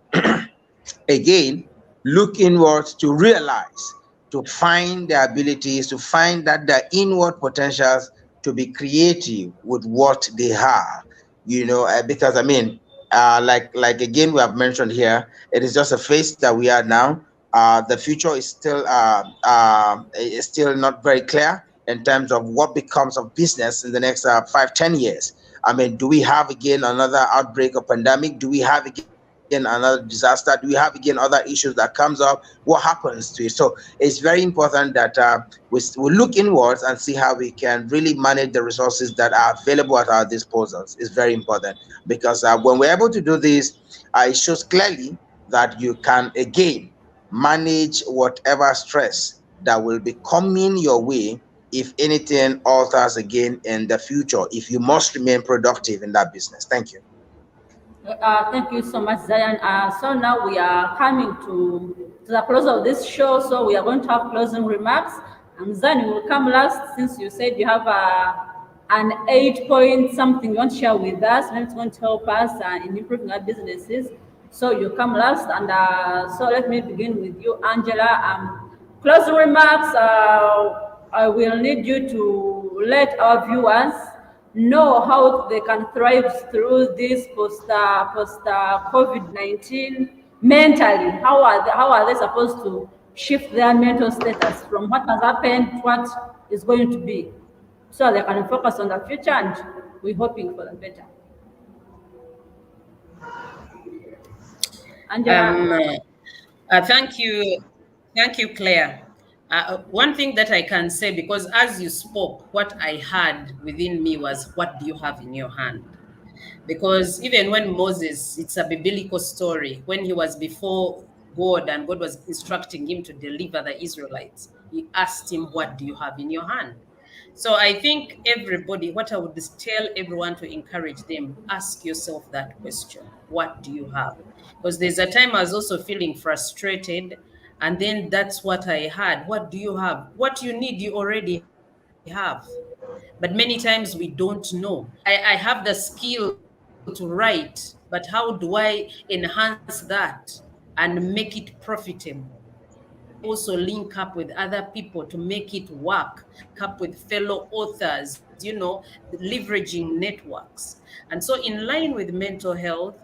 again, look inwards to realize, to find their abilities, to find that their inward potentials, to be creative with what they have, you know, because I mean, like again, we have mentioned here, it is just a phase that we are now. The future is still not very clear in terms of what becomes of business in the next 5-10 years. I mean, do we have again another outbreak of pandemic? Do we have again another disaster? Do we have again other issues that comes up? What happens to it? So it's very important that we look inwards and see how we can really manage the resources that are available at our disposals. It's very important, because when we're able to do this, it shows clearly that you can again manage whatever stress that will be coming your way if anything alters again in the future, if you must remain productive in that business. Thank you. Thank you so much, Zion. So now we are coming to the close of this show, so we are going to have closing remarks. And Zion will come last, since you said you have an 8-point something you want to share with us, and it's going to help us in improving our businesses. So you come last, and so let me begin with you, Angela. Closing remarks, I will need you to let our viewers know how they can thrive through this post COVID-19 mentally. How are they supposed to shift their mental status from what has happened to what is going to be, so they can focus on the future, and we're hoping for the better. Thank you, Claire. One thing that I can say, because as you spoke, what I had within me was, what do you have in your hand? Because even when Moses, it's a biblical story, when he was before God and God was instructing him to deliver the Israelites, he asked him, what do you have in your hand? So I think everybody, what I would tell everyone to encourage them, ask yourself that question, what do you have? Because there's a time I was also feeling frustrated, and then that's what I had. What do you have? What you need, you already have. But many times we don't know. I have the skill to write, but how do I enhance that and make it profitable? Also link up with other people to make it work, up with fellow authors, you know, leveraging networks. And so in line with mental health,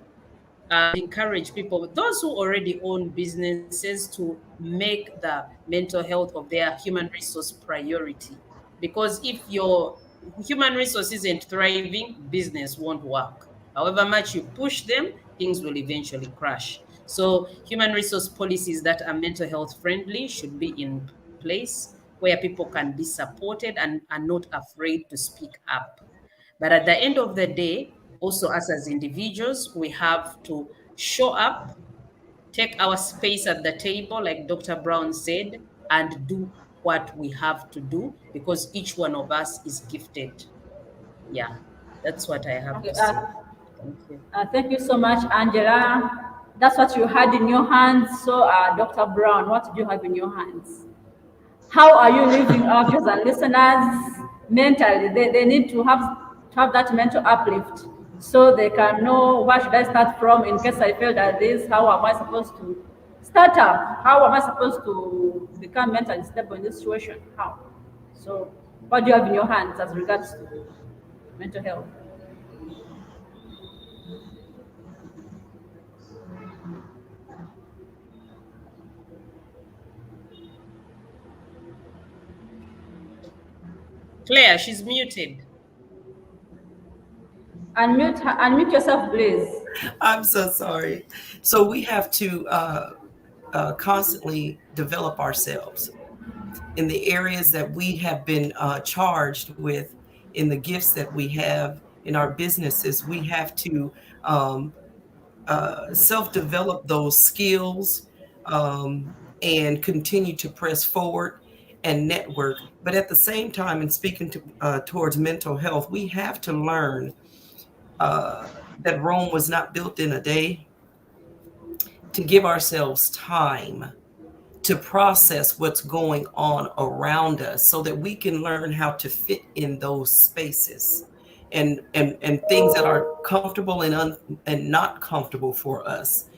encourage people, those who already own businesses, to make the mental health of their human resource priority. Because if your human resource isn't thriving, business won't work. However much you push them, things will eventually crash. So human resource policies that are mental health friendly should be in place, where people can be supported and are not afraid to speak up. But at the end of the day, also us as individuals, we have to show up, take our space at the table, like Dr. Brown said, and do what we have to do, because each one of us is gifted. Yeah, that's what I have to say. Thank you. Thank you so much, Angela. That's what you had in your hands. So, Dr. Brown, what did you have in your hands? How are you living our viewers and listeners mentally? They need to have that mental uplift, so they can know, where should I start from in case I failed at this? How am I supposed to start up? How am I supposed to become mentally stable in this situation? How? So what do you have in your hands as regards to mental health? Claire, she's muted. Unmute yourself, please. I'm so sorry. So we have to constantly develop ourselves in the areas that we have been charged with, in the gifts that we have in our businesses. We have to self-develop those skills and continue to press forward and network. But at the same time, in speaking towards mental health, we have to learn that Rome was not built in a day, to give ourselves time to process what's going on around us so that we can learn how to fit in those spaces and things that are comfortable and not comfortable for us.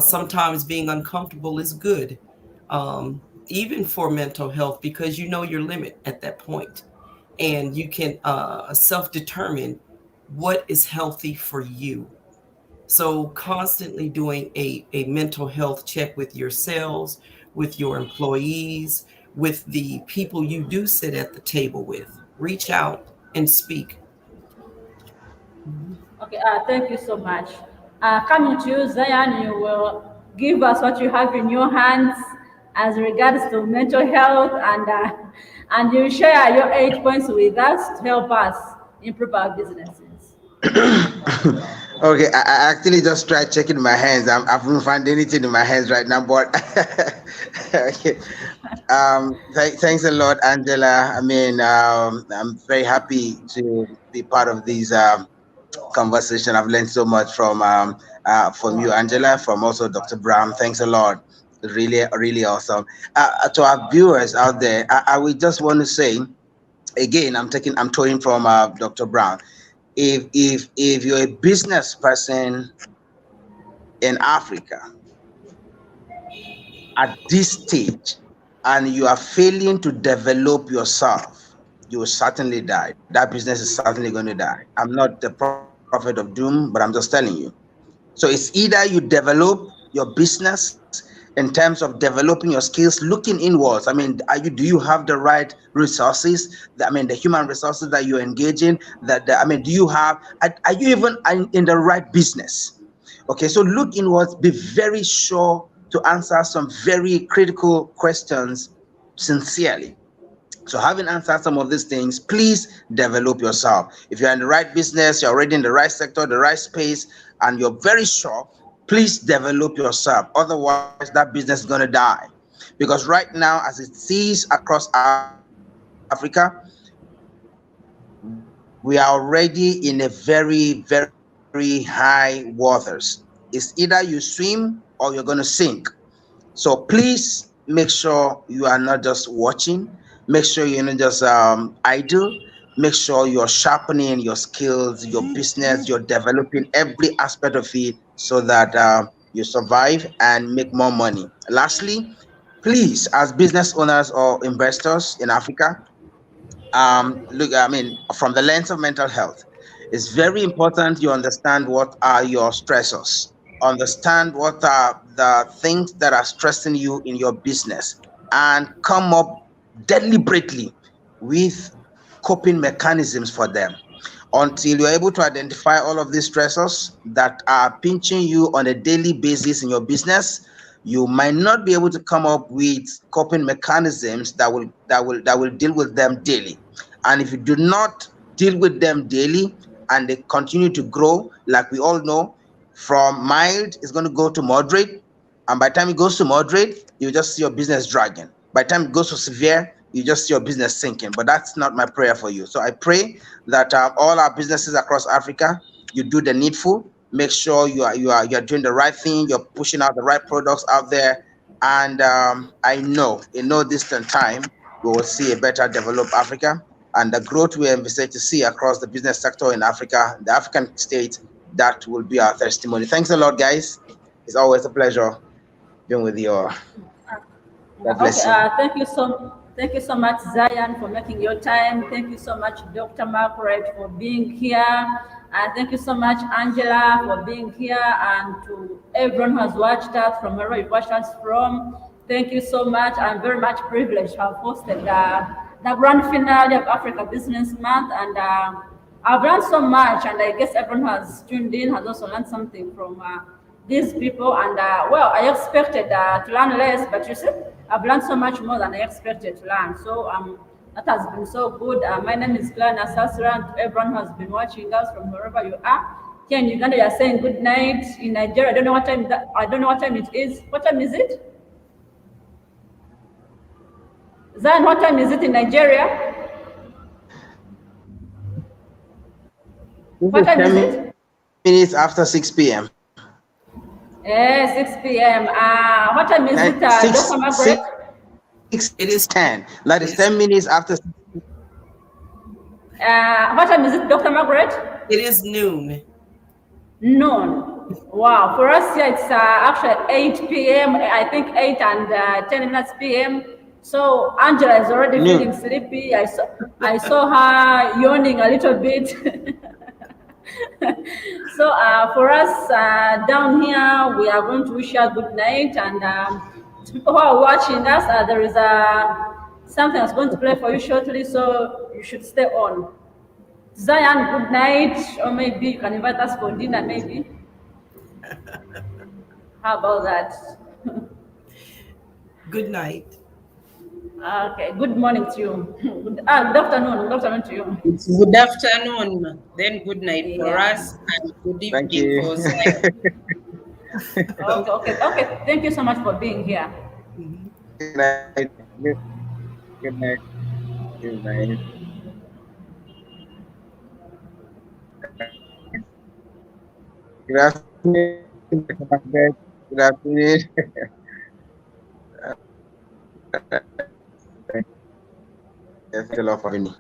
Sometimes being uncomfortable is good, even for mental health, because you know your limit at that point, and you can self-determine what is healthy for you. So constantly doing a mental health check with yourselves, with your employees, with the people you do sit at the table with. Reach out and speak. Okay, thank you so much. Coming to you, Zion, you will give us what you have in your hands as regards to mental health, and you share your 8 points with us to help us improve our businesses. Okay, I actually just tried checking my hands. I haven't found anything in my hands right now, but okay. Thanks a lot, Angela. I mean, I'm very happy to be part of this conversation. I've learned so much from you, Angela, from also Dr. Brown. Thanks a lot. Really, really awesome. To our viewers out there, I would just want to say, again, I'm towing from Dr. Brown. If you're a business person in Africa at this stage and you are failing to develop yourself, you will certainly die. That business is certainly going to die. I'm not the prophet of doom, but I'm just telling you. So it's either you develop your business in terms of developing your skills, looking inwards. I mean, do you have the right resources? I mean, the human resources that you're engaging, do you have, are you even in the right business? Okay, so look inwards, be very sure to answer some very critical questions sincerely. So having answered some of these things, please develop yourself. If you're in the right business, you're already in the right sector, the right space, and you're very sure, please develop yourself. Otherwise, that business is going to die. Because right now, as it sees across Africa, we are already in a very, very high waters. It's either you swim or you're going to sink. So please make sure you are not just watching. Make sure you're not just idle. Make sure you're sharpening your skills, your business, you're developing every aspect of it so that you survive and make more money. Lastly, please, as business owners or investors in Africa, look, I mean, from the lens of mental health, it's very important you understand what are your stressors. Understand what are the things that are stressing you in your business and come up deliberately with coping mechanisms for them. Until you're able to identify all of these stressors that are pinching you on a daily basis in your business, you might not be able to come up with coping mechanisms that will deal with them daily. And if you do not deal with them daily and they continue to grow, like we all know, from mild it's going to go to moderate, and by the time it goes to moderate, you just see your business dragging. By the time it goes to severe, you just see your business sinking. But that's not my prayer for you. So I pray that all our businesses across Africa, you do the needful. Make sure you are doing the right thing. You're pushing out the right products out there. And I know in no distant time, we will see a better developed Africa, and the growth we envisage to see across the business sector in Africa, the African states, that will be our testimony. Thanks a lot, guys. It's always a pleasure being with you. God bless you. Thank you so much, Zion, for making your time. Thank you so much, Dr. Margaret, for being here. Thank you so much, Angela, for being here, and to everyone who has watched us from wherever you watched us from. Thank you so much. I'm very much privileged to have hosted the grand finale of Africa Business Month, and I've learned so much, and I guess everyone who has tuned in has also learned something from these people. And well, I expected to learn less, but you see, I've learned so much more than I expected to learn. So that has been so good. My name is Glenn Asasra, and to everyone who has been watching us from wherever you are. Here in Uganda, you are saying good night. In Nigeria, I don't know what time it is. What time is it? Zan, what time is it in Nigeria? What time is it? Minutes after 6 p.m. 6 p.m. What time is it, Dr. Margaret? 10. That is 10 minutes after. What time is it, Dr. Margaret? It is noon. Noon. Wow. For us here, it's actually 8 p.m. I think 8 and 10 minutes p.m. So Angela is already feeling sleepy. I saw her yawning a little bit. So for us down here, we are going to wish you a good night. And to people who are watching us, there is something that's going to play for you shortly, so you should stay on. Zion, good night, or maybe you can invite us for dinner, maybe. How about that? Good night. Okay, good morning to you. Good afternoon. Good afternoon to you. It's good afternoon, then good night for us, and good evening for Zion. Okay. Thank you so much for being here. Good night. Good night. Good night. Good afternoon. Good afternoon. Thank you for having me.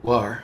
War